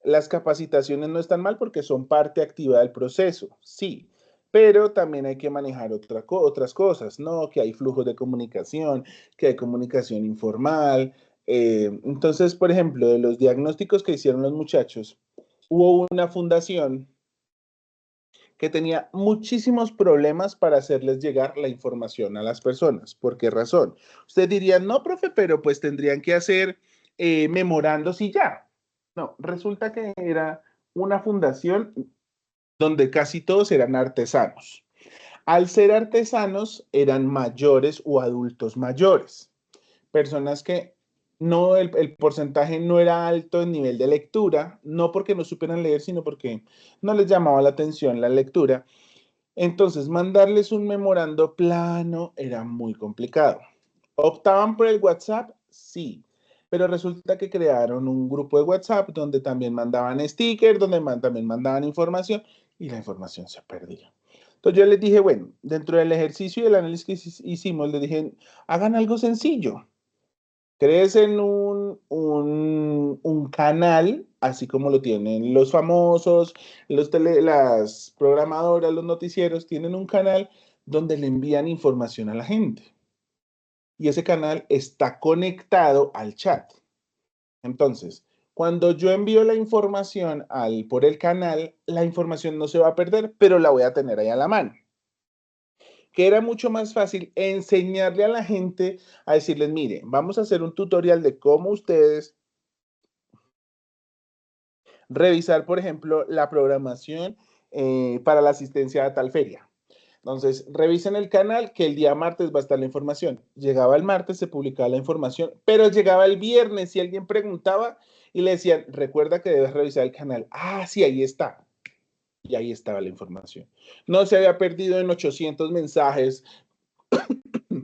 A: Las capacitaciones no están mal porque son parte activa del proceso, sí, pero también hay que manejar otras cosas, ¿no? Que hay flujos de comunicación, que hay comunicación informal. Entonces, por ejemplo, de los diagnósticos que hicieron los muchachos, hubo una fundación que tenía muchísimos problemas para hacerles llegar la información a las personas. ¿Por qué razón? Usted diría, no, profe, pero pues tendrían que hacer memorandos y ya. No, resulta que era una fundación donde casi todos eran artesanos. Al ser artesanos, eran mayores o adultos mayores, personas que no, el porcentaje no era alto en nivel de lectura, no porque no supieran leer, sino porque no les llamaba la atención la lectura Entonces, mandarles un memorando plano era muy complicado. ¿Optaban por el WhatsApp? Sí. Pero resulta que crearon un grupo de WhatsApp donde también mandaban stickers, donde también mandaban información y la información se perdía. Entonces yo les dije, bueno, dentro del ejercicio y el análisis que hicimos, les dije, hagan algo sencillo. Crecen un canal, así como lo tienen los famosos, las programadoras, los noticieros, tienen un canal donde le envían información a la gente. Y ese canal está conectado al chat. Entonces, cuando yo envío la información por el canal, la información no se va a perder, pero la voy a tener ahí a la mano. Que era mucho más fácil enseñarle a la gente a decirles, mire, vamos a hacer un tutorial de cómo ustedes revisar, por ejemplo, la programación para la asistencia a tal feria. Entonces, revisen el canal que el día martes va a estar la información. Llegaba el martes, se publicaba la información, pero llegaba el viernes y alguien preguntaba y le decían, recuerda que debes revisar el canal. Ah, sí, ahí está. Y ahí estaba la información. No se había perdido en 800 mensajes,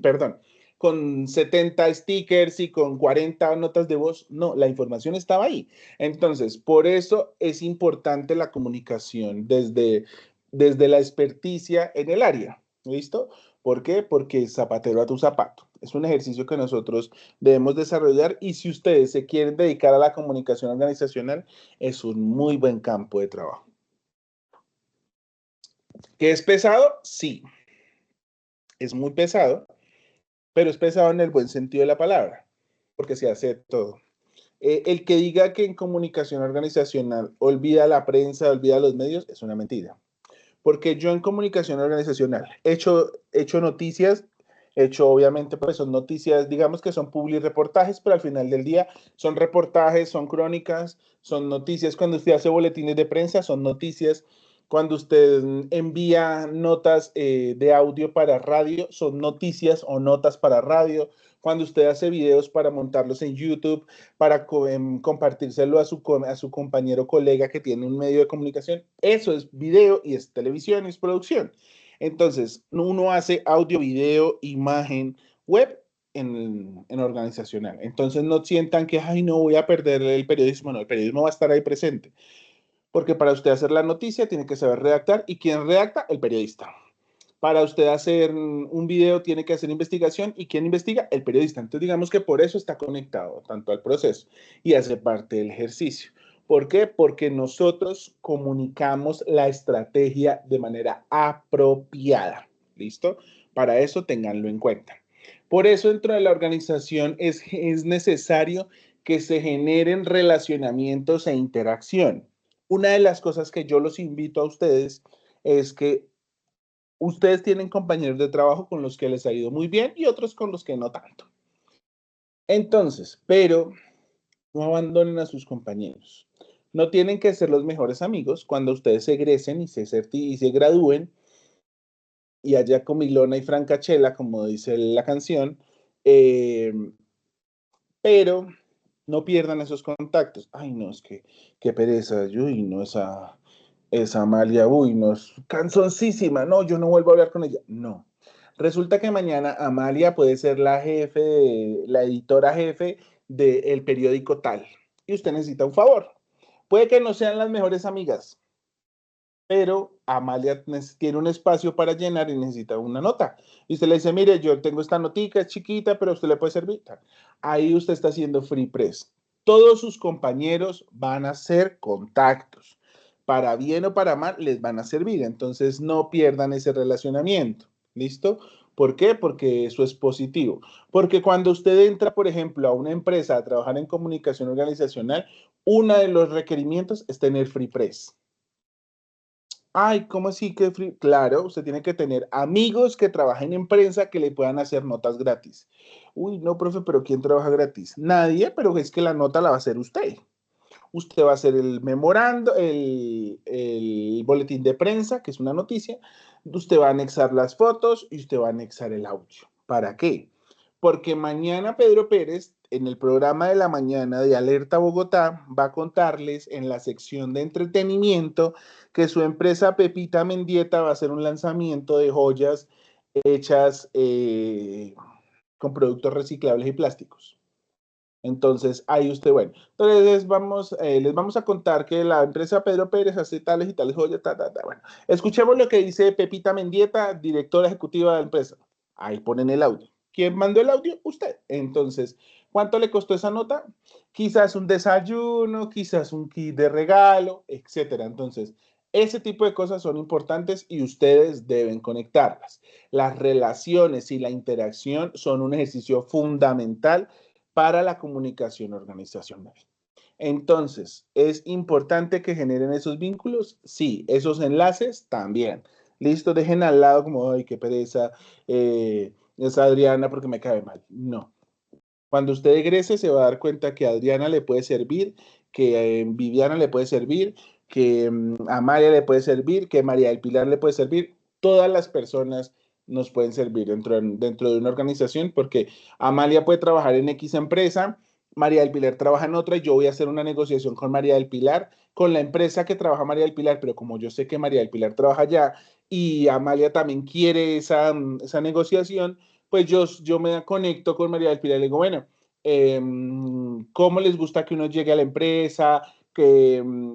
A: perdón, con 70 stickers y con 40 notas de voz. No, la información estaba ahí. Entonces, por eso es importante la comunicación desde la experticia en el área. ¿Listo? ¿Por qué? Porque zapatero a tu zapato. Es un ejercicio que nosotros debemos desarrollar y si ustedes se quieren dedicar a la comunicación organizacional, es un muy buen campo de trabajo. ¿Qué es pesado? Sí, es muy pesado, pero es pesado en el buen sentido de la palabra, porque se hace todo. El que diga que en comunicación organizacional olvida la prensa, olvida los medios, es una mentira. Porque yo en comunicación organizacional he hecho noticias, he hecho obviamente, pues son noticias, digamos que son public reportajes, pero al final del día son reportajes, son crónicas, son noticias. Cuando usted hace boletines de prensa, son noticias. Cuando usted envía notas de audio para radio, son noticias o notas para radio. Cuando usted hace videos para montarlos en YouTube, para compartírselo a su compañero colega que tiene un medio de comunicación, eso es video y es televisión y es producción. Entonces, uno hace audio, video, imagen, web en organizacional. Entonces, no sientan que, ay, no voy a perder el periodismo. No, el periodismo va a estar ahí presente. Porque para usted hacer la noticia tiene que saber redactar y ¿quién redacta? El periodista. Para usted hacer un video tiene que hacer investigación y ¿quién investiga? El periodista. Entonces digamos que por eso está conectado tanto al proceso y hace parte del ejercicio. ¿Por qué? Porque nosotros comunicamos la estrategia de manera apropiada. ¿Listo? Para eso tenganlo en cuenta. Por eso dentro de la organización es necesario que se generen relacionamientos e interacción. Una de las cosas que yo los invito a ustedes es que ustedes tienen compañeros de trabajo con los que les ha ido muy bien y otros con los que no tanto. Entonces, pero no abandonen a sus compañeros. No tienen que ser los mejores amigos cuando ustedes se egresen y se gradúen y haya comilona y francachela, como dice la canción, eh, pero no pierdan esos contactos. Ay, no, es que qué pereza, uy, no, esa Amalia, uy, no, es cansoncísima, no, yo no vuelvo a hablar con ella. No. Resulta que mañana Amalia puede ser la editora jefe del periódico tal, y usted necesita un favor. Puede que no sean las mejores amigas, pero Amalia tiene un espacio para llenar y necesita una nota. Y usted le dice, mire, yo tengo esta notica, es chiquita, pero usted le puede servir. Ahí usted está haciendo free press. Todos sus compañeros van a ser contactos. Para bien o para mal, les van a servir. Entonces, no pierdan ese relacionamiento. ¿Listo? ¿Por qué? Porque eso es positivo. Porque cuando usted entra, por ejemplo, a una empresa a trabajar en comunicación organizacional, uno de los requerimientos es tener free press. Ay, ¿cómo así que free? Claro, usted tiene que tener amigos que trabajen en prensa que le puedan hacer notas gratis. Uy, no, profe, pero ¿quién trabaja gratis? Nadie, pero es que la nota la va a hacer usted. Usted va a hacer el memorando, el boletín de prensa, que es una noticia. Usted va a anexar las fotos y usted va a anexar el audio. ¿Para qué? Porque mañana Pedro Pérez, en el programa de la mañana de Alerta Bogotá, va a contarles en la sección de entretenimiento que su empresa Pepita Mendieta va a hacer un lanzamiento de joyas hechas con productos reciclables y plásticos. Entonces, ahí usted, bueno, entonces les vamos a contar que la empresa Pedro Pérez hace tales y tales joyas, bueno. Escuchemos lo que dice Pepita Mendieta, directora ejecutiva de la empresa. Ahí ponen el audio. ¿Quién mandó el audio? Usted. Entonces, ¿cuánto le costó esa nota? Quizás un desayuno, quizás un kit de regalo, etcétera. Entonces, ese tipo de cosas son importantes y ustedes deben conectarlas. Las relaciones y la interacción son un ejercicio fundamental para la comunicación organizacional. Entonces, ¿es importante que generen esos vínculos? Sí, esos enlaces también. Listo, dejen al lado como, ay, qué pereza, es Adriana porque me cae mal. No. Cuando usted egrese se va a dar cuenta que a Adriana le puede servir, que Viviana le puede servir, que Amalia le puede servir, que María del Pilar le puede servir. Todas las personas nos pueden servir dentro de una organización porque Amalia puede trabajar en X empresa, María del Pilar trabaja en otra y yo voy a hacer una negociación con María del Pilar, con la empresa que trabaja María del Pilar, pero como yo sé que María del Pilar trabaja allá y Amalia también quiere esa negociación, pues yo me conecto con María del Pilar y le digo, bueno, cómo les gusta que uno llegue a la empresa,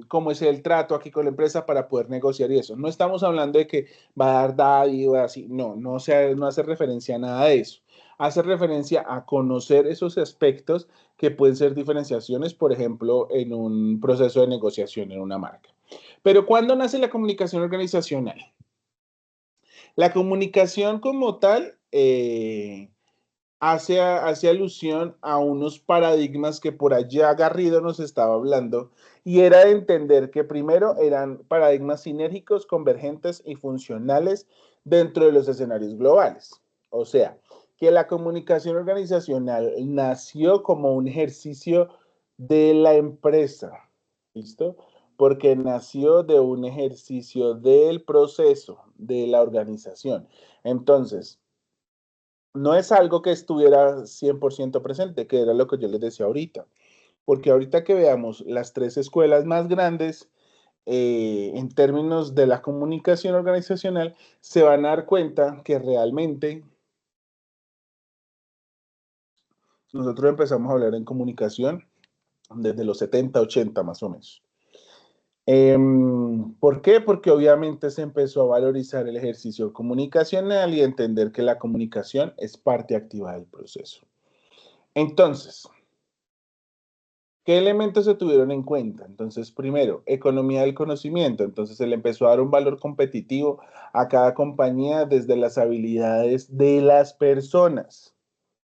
A: cómo es el trato aquí con la empresa para poder negociar y eso. No estamos hablando de que va a dar dádiva, así, no hace referencia a nada de eso. Hace referencia a conocer esos aspectos que pueden ser diferenciaciones, por ejemplo, en un proceso de negociación en una marca. Pero ¿cuándo nace la comunicación organizacional? La comunicación como tal hace alusión a unos paradigmas que por allá Garrido nos estaba hablando y era de entender que primero eran paradigmas sinérgicos, convergentes y funcionales dentro de los escenarios globales. O sea, que la comunicación organizacional nació como un ejercicio de la empresa, ¿listo? Porque nació de un ejercicio del proceso de la organización. Entonces, no es algo que estuviera 100% presente, que era lo que yo les decía ahorita. Porque ahorita que veamos las tres escuelas más grandes en términos de la comunicación organizacional, se van a dar cuenta que realmente nosotros empezamos a hablar en comunicación desde los 70, 80 más o menos. ¿Por qué? Porque obviamente se empezó a valorizar el ejercicio comunicacional y entender que la comunicación es parte activa del proceso. Entonces, ¿qué elementos se tuvieron en cuenta? Entonces, primero, economía del conocimiento. Entonces, se le empezó a dar un valor competitivo a cada compañía desde las habilidades de las personas.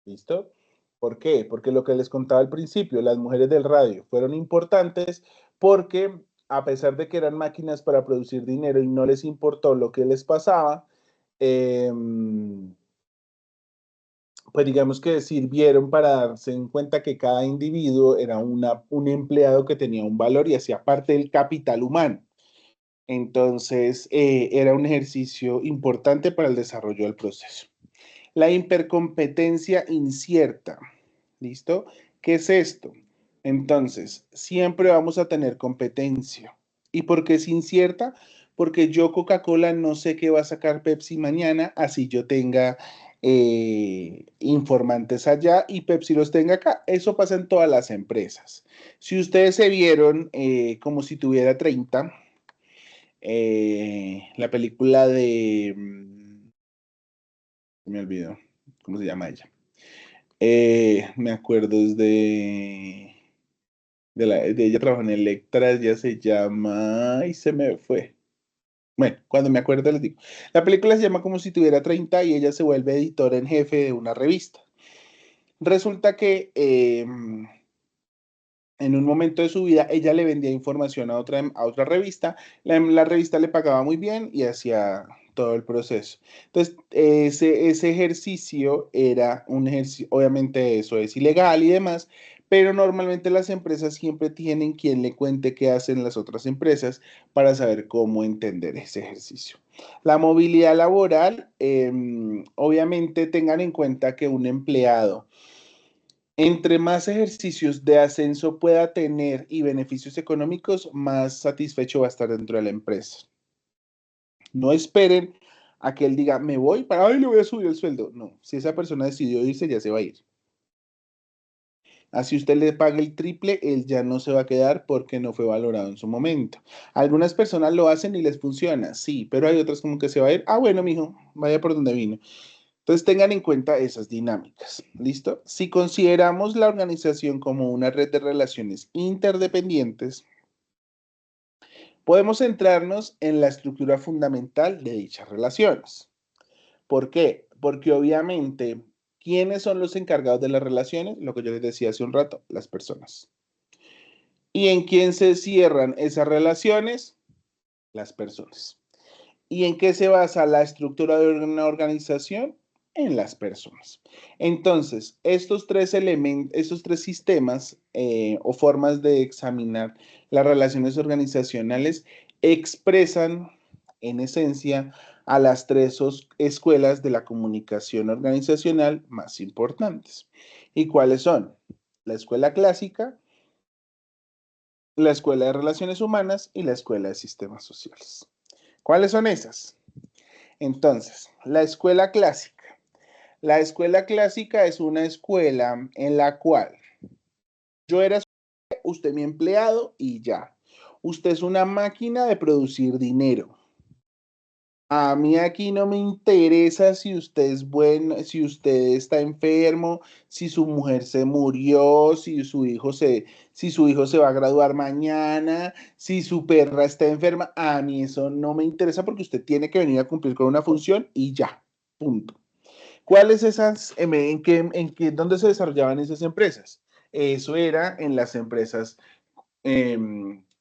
A: ¿Listo? ¿Por qué? Porque lo que les contaba al principio, las mujeres del radio fueron importantes porque a pesar de que eran máquinas para producir dinero y no les importó lo que les pasaba, eh, pues digamos que sirvieron para darse en cuenta que cada individuo era un empleado que tenía un valor y hacía parte del capital humano. Entonces, era un ejercicio importante para el desarrollo del proceso. La hipercompetencia incierta. ¿Listo? ¿Qué es esto? Entonces, siempre vamos a tener competencia. ¿Y por qué es incierta? Porque yo, Coca-Cola, no sé qué va a sacar Pepsi mañana, así yo tenga informantes allá y Pepsi los tenga acá. Eso pasa en todas las empresas. Si ustedes se vieron como si tuviera 30, la película de... me olvidó, ¿cómo se llama ella? Me acuerdo es de ella trabaja en Electra, ella se llama, y se me fue. Bueno, cuando me acuerdo les digo. La película se llama Como si tuviera 30 y ella se vuelve editora en jefe de una revista. Resulta que en un momento de su vida ella le vendía información a otra revista, la revista le pagaba muy bien y hacía todo el proceso. Entonces, ese ejercicio era un ejercicio, obviamente eso es ilegal y demás, pero normalmente las empresas siempre tienen quien le cuente qué hacen las otras empresas para saber cómo entender ese ejercicio. La movilidad laboral, obviamente tengan en cuenta que un empleado, entre más ejercicios de ascenso pueda tener y beneficios económicos, más satisfecho va a estar dentro de la empresa. No esperen a que él diga, me voy para, ay, le voy a subir el sueldo. No, si esa persona decidió irse, ya se va a ir. Así usted le pague el triple, él ya no se va a quedar porque no fue valorado en su momento. Algunas personas lo hacen y les funciona, sí, pero hay otras como que se va a ir, ah, bueno, mijo, vaya por donde vino. Entonces tengan en cuenta esas dinámicas, ¿listo? Si consideramos la organización como una red de relaciones interdependientes, podemos centrarnos en la estructura fundamental de dichas relaciones. ¿Por qué? Porque obviamente, ¿quiénes son los encargados de las relaciones? Lo que yo les decía hace un rato, las personas. ¿Y en quién se cierran esas relaciones? Las personas. ¿Y en qué se basa la estructura de una organización? En las personas. Entonces, estos tres elementos, estos tres sistemas o formas de examinar las relaciones organizacionales expresan en esencia a las tres escuelas de la comunicación organizacional más importantes. ¿Y cuáles son? La escuela clásica, la escuela de relaciones humanas y la escuela de sistemas sociales. ¿Cuáles son esas? Entonces, la escuela clásica. La escuela clásica es una escuela en la cual yo era usted mi empleado y ya. Usted es una máquina de producir dinero. A mí aquí no me interesa si usted es bueno, si usted está enfermo, si su mujer se murió, si su hijo se va a graduar mañana, si su perra está enferma. A mí eso no me interesa porque usted tiene que venir a cumplir con una función y ya. Punto. ¿Cuáles esas, dónde se desarrollaban esas empresas? Eso era en las empresas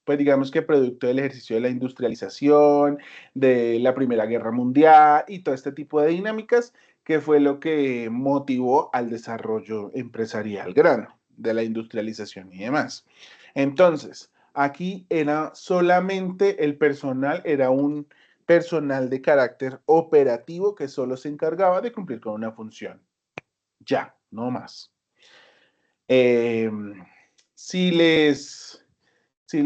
A: pues digamos que producto del ejercicio de la industrialización, de la Primera Guerra Mundial y todo este tipo de dinámicas que fue lo que motivó al desarrollo empresarial grano, de la industrialización y demás. Entonces, aquí era solamente el personal, era un personal de carácter operativo que solo se encargaba de cumplir con una función. Ya, no más. Eh, si les si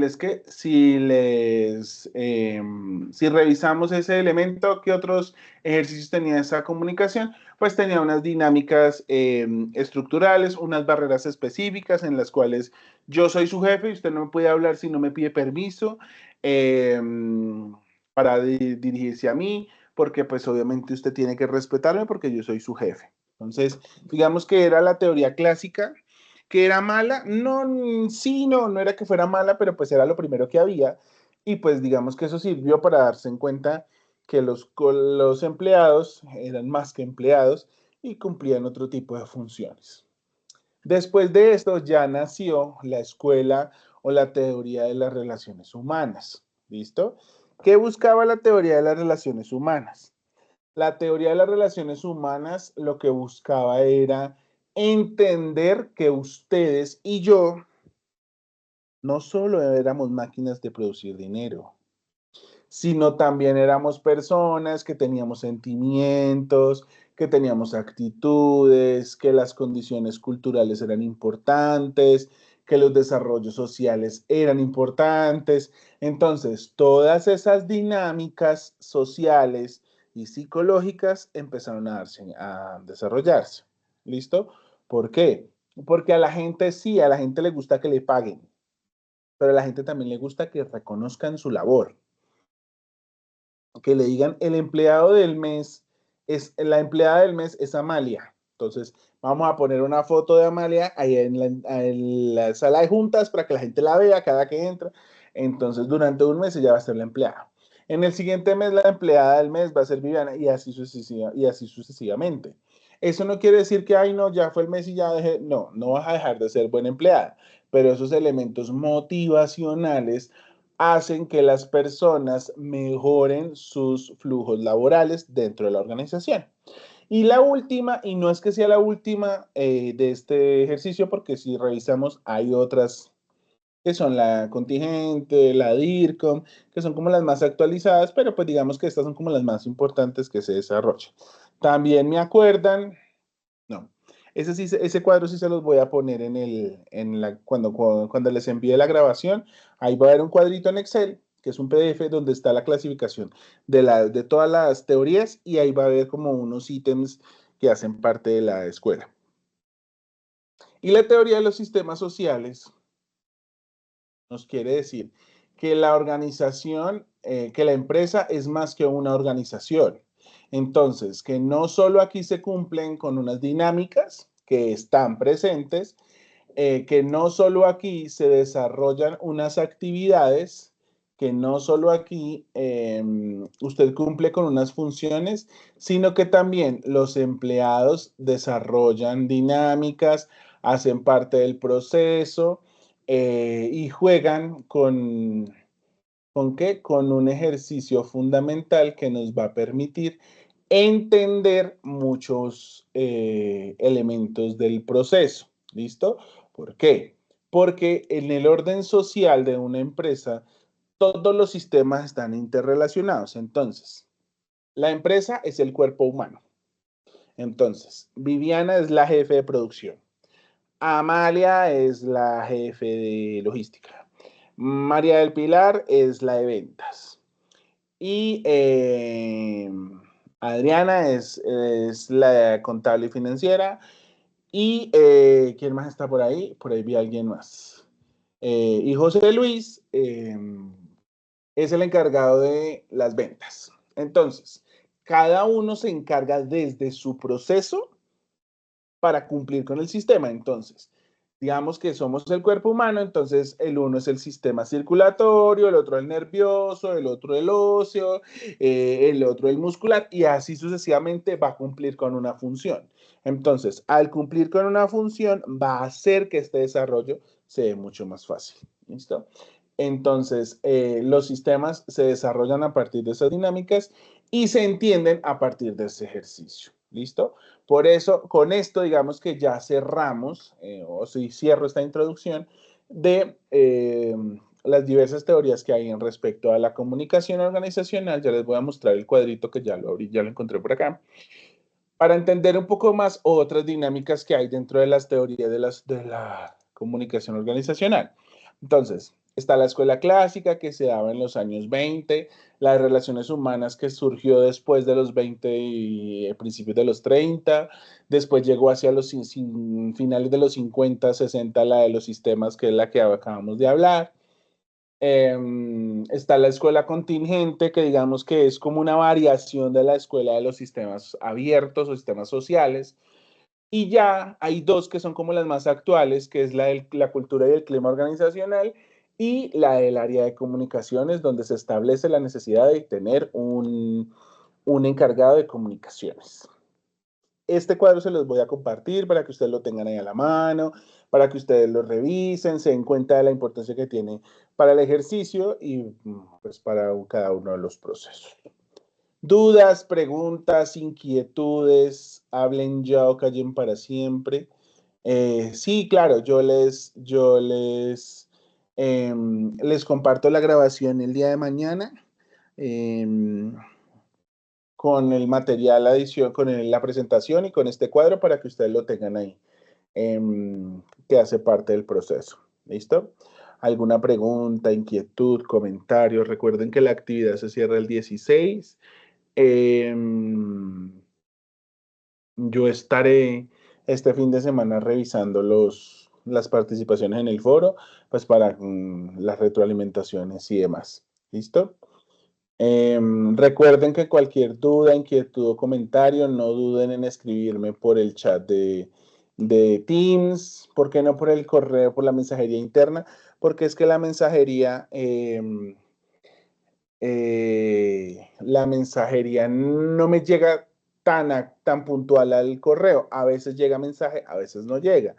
A: revisamos ese elemento, ¿qué otros ejercicios tenía esa comunicación? Pues tenía unas dinámicas estructurales, unas barreras específicas en las cuales yo soy su jefe y usted no me puede hablar si no me pide permiso eh, para dirigirse a mí, porque pues obviamente usted tiene que respetarme porque yo soy su jefe. Entonces, digamos que era la teoría clásica que era mala, no, sí, no era que fuera mala, pero pues era lo primero que había y pues digamos que eso sirvió para darse en cuenta que los empleados eran más que empleados y cumplían otro tipo de funciones. Después de esto ya nació la escuela o la teoría de las relaciones humanas, ¿listo? ¿Qué buscaba la teoría de las relaciones humanas? La teoría de las relaciones humanas lo que buscaba era entender que ustedes y yo no solo éramos máquinas de producir dinero, sino también éramos personas que teníamos sentimientos, que teníamos actitudes, que las condiciones culturales eran importantes, que los desarrollos sociales eran importantes. Entonces, todas esas dinámicas sociales y psicológicas empezaron a desarrollarse. ¿Listo? ¿Por qué? Porque a la gente sí, a la gente le gusta que le paguen, pero a la gente también le gusta que reconozcan su labor, que le digan el empleado del mes, la empleada del mes es Amalia. Entonces, vamos a poner una foto de Amalia ahí en la sala de juntas para que la gente la vea cada que entra. Entonces, durante un mes ella va a ser la empleada. En el siguiente mes, la empleada del mes va a ser Viviana y así sucesivamente. Eso no quiere decir que, ay, no, ya fue el mes y ya dejé. No, no vas a dejar de ser buena empleada. Pero esos elementos motivacionales hacen que las personas mejoren sus flujos laborales dentro de la organización. Y la última, y no es que sea la última de este ejercicio, porque si revisamos hay otras que son la contingente, la DIRCOM, que son como las más actualizadas, pero pues digamos que estas son como las más importantes que se desarrollan. También me acuerdan, no, ese, sí, ese cuadro sí se los voy a poner cuando les envíe la grabación, ahí va a haber un cuadrito en Excel, que es un PDF donde está la clasificación de todas las teorías y ahí va a haber como unos ítems que hacen parte de la escuela. Y la teoría de los sistemas sociales nos quiere decir que la organización, que la empresa es más que una organización. Entonces, que no solo aquí se cumplen con unas dinámicas que están presentes, que no solo aquí se desarrollan unas actividades, que no solo aquí usted cumple con unas funciones, sino que también los empleados desarrollan dinámicas, hacen parte del proceso y juegan ¿con qué? Con un ejercicio fundamental que nos va a permitir entender muchos elementos del proceso. ¿Listo? ¿Por qué? Porque en el orden social de una empresa, todos los sistemas están interrelacionados. Entonces, la empresa es el cuerpo humano. Entonces, Viviana es la jefe de producción. Amalia es la jefe de logística. María del Pilar es la de ventas. Y Adriana es la contable y financiera. Y ¿quién más está por ahí? Por ahí vi a alguien más. Y José Luis es el encargado de las ventas. Entonces, cada uno se encarga desde su proceso para cumplir con el sistema. Entonces, digamos que somos el cuerpo humano, entonces el uno es el sistema circulatorio, el otro el nervioso, el otro el óseo, el otro el muscular, y así sucesivamente va a cumplir con una función. Entonces, al cumplir con una función, va a hacer que este desarrollo sea mucho más fácil. ¿Listo? Entonces, los sistemas se desarrollan a partir de esas dinámicas y se entienden a partir de ese ejercicio. ¿Listo? Por eso, con esto, digamos que ya cerramos, o si cierro esta introducción, de las diversas teorías que hay en respecto a la comunicación organizacional. Ya les voy a mostrar el cuadrito que ya lo abrí, ya lo encontré por acá, para entender un poco más otras dinámicas que hay dentro de las teorías de la comunicación organizacional. Entonces, está la escuela clásica que se daba en los años 20, las relaciones humanas que surgió después de los 20 y principios de los 30, después llegó hacia los finales de los 50, 60, la de los sistemas, que es la que acabamos de hablar. Está la escuela contingente, que digamos que es como una variación de la escuela de los sistemas abiertos o sistemas sociales. Y ya hay dos que son como las más actuales, que es la cultura y el clima organizacional y la del área de comunicaciones, donde se establece la necesidad de tener un encargado de comunicaciones. Este cuadro se los voy a compartir para que ustedes lo tengan ahí a la mano, para que ustedes lo revisen, se den cuenta de la importancia que tiene para el ejercicio y pues para cada uno de los procesos. Dudas, preguntas, inquietudes, hablen ya o callen para siempre. Sí, claro, les comparto la grabación el día de mañana. Con el material adición, la presentación y con este cuadro para que ustedes lo tengan ahí, que hace parte del proceso. ¿Listo? ¿Alguna pregunta, inquietud, comentario? Recuerden que la actividad se cierra el 16. Yo estaré este fin de semana revisando las participaciones en el foro, pues para las retroalimentaciones y demás. ¿Listo? Recuerden que cualquier duda, inquietud o comentario, no duden en escribirme por el chat de Teams, ¿por qué no por el correo, por la mensajería interna? Porque es que la mensajería no me llega tan puntual al correo. A veces llega mensaje, a veces no llega.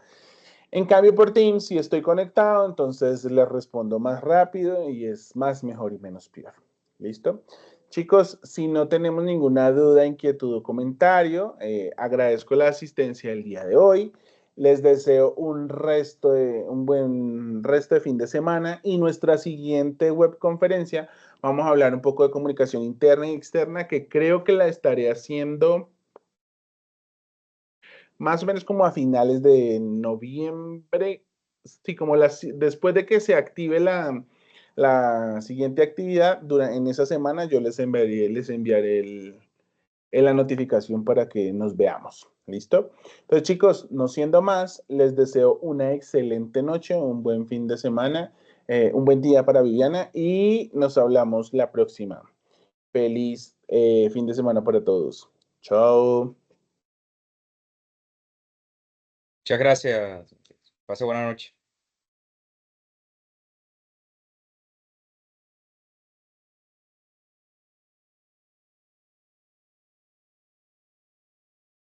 A: En cambio, por Teams, si estoy conectado, entonces les respondo más rápido y es más, mejor y menos peor. ¿Listo? Chicos, si no tenemos ninguna duda, inquietud o comentario, agradezco la asistencia del día de hoy. Les deseo un buen resto de fin de semana y nuestra siguiente webconferencia vamos a hablar un poco de comunicación interna y externa que creo que la estaré haciendo más o menos como a finales de noviembre, sí, después de que se active la siguiente actividad, en esa semana yo les enviaré la notificación para que nos veamos. ¿Listo? Entonces, chicos, no siendo más, les deseo una excelente noche, un buen fin de semana, un buen día para Viviana y nos hablamos la próxima. Feliz fin de semana para todos. Chao.
B: Muchas gracias. Pase buena noche.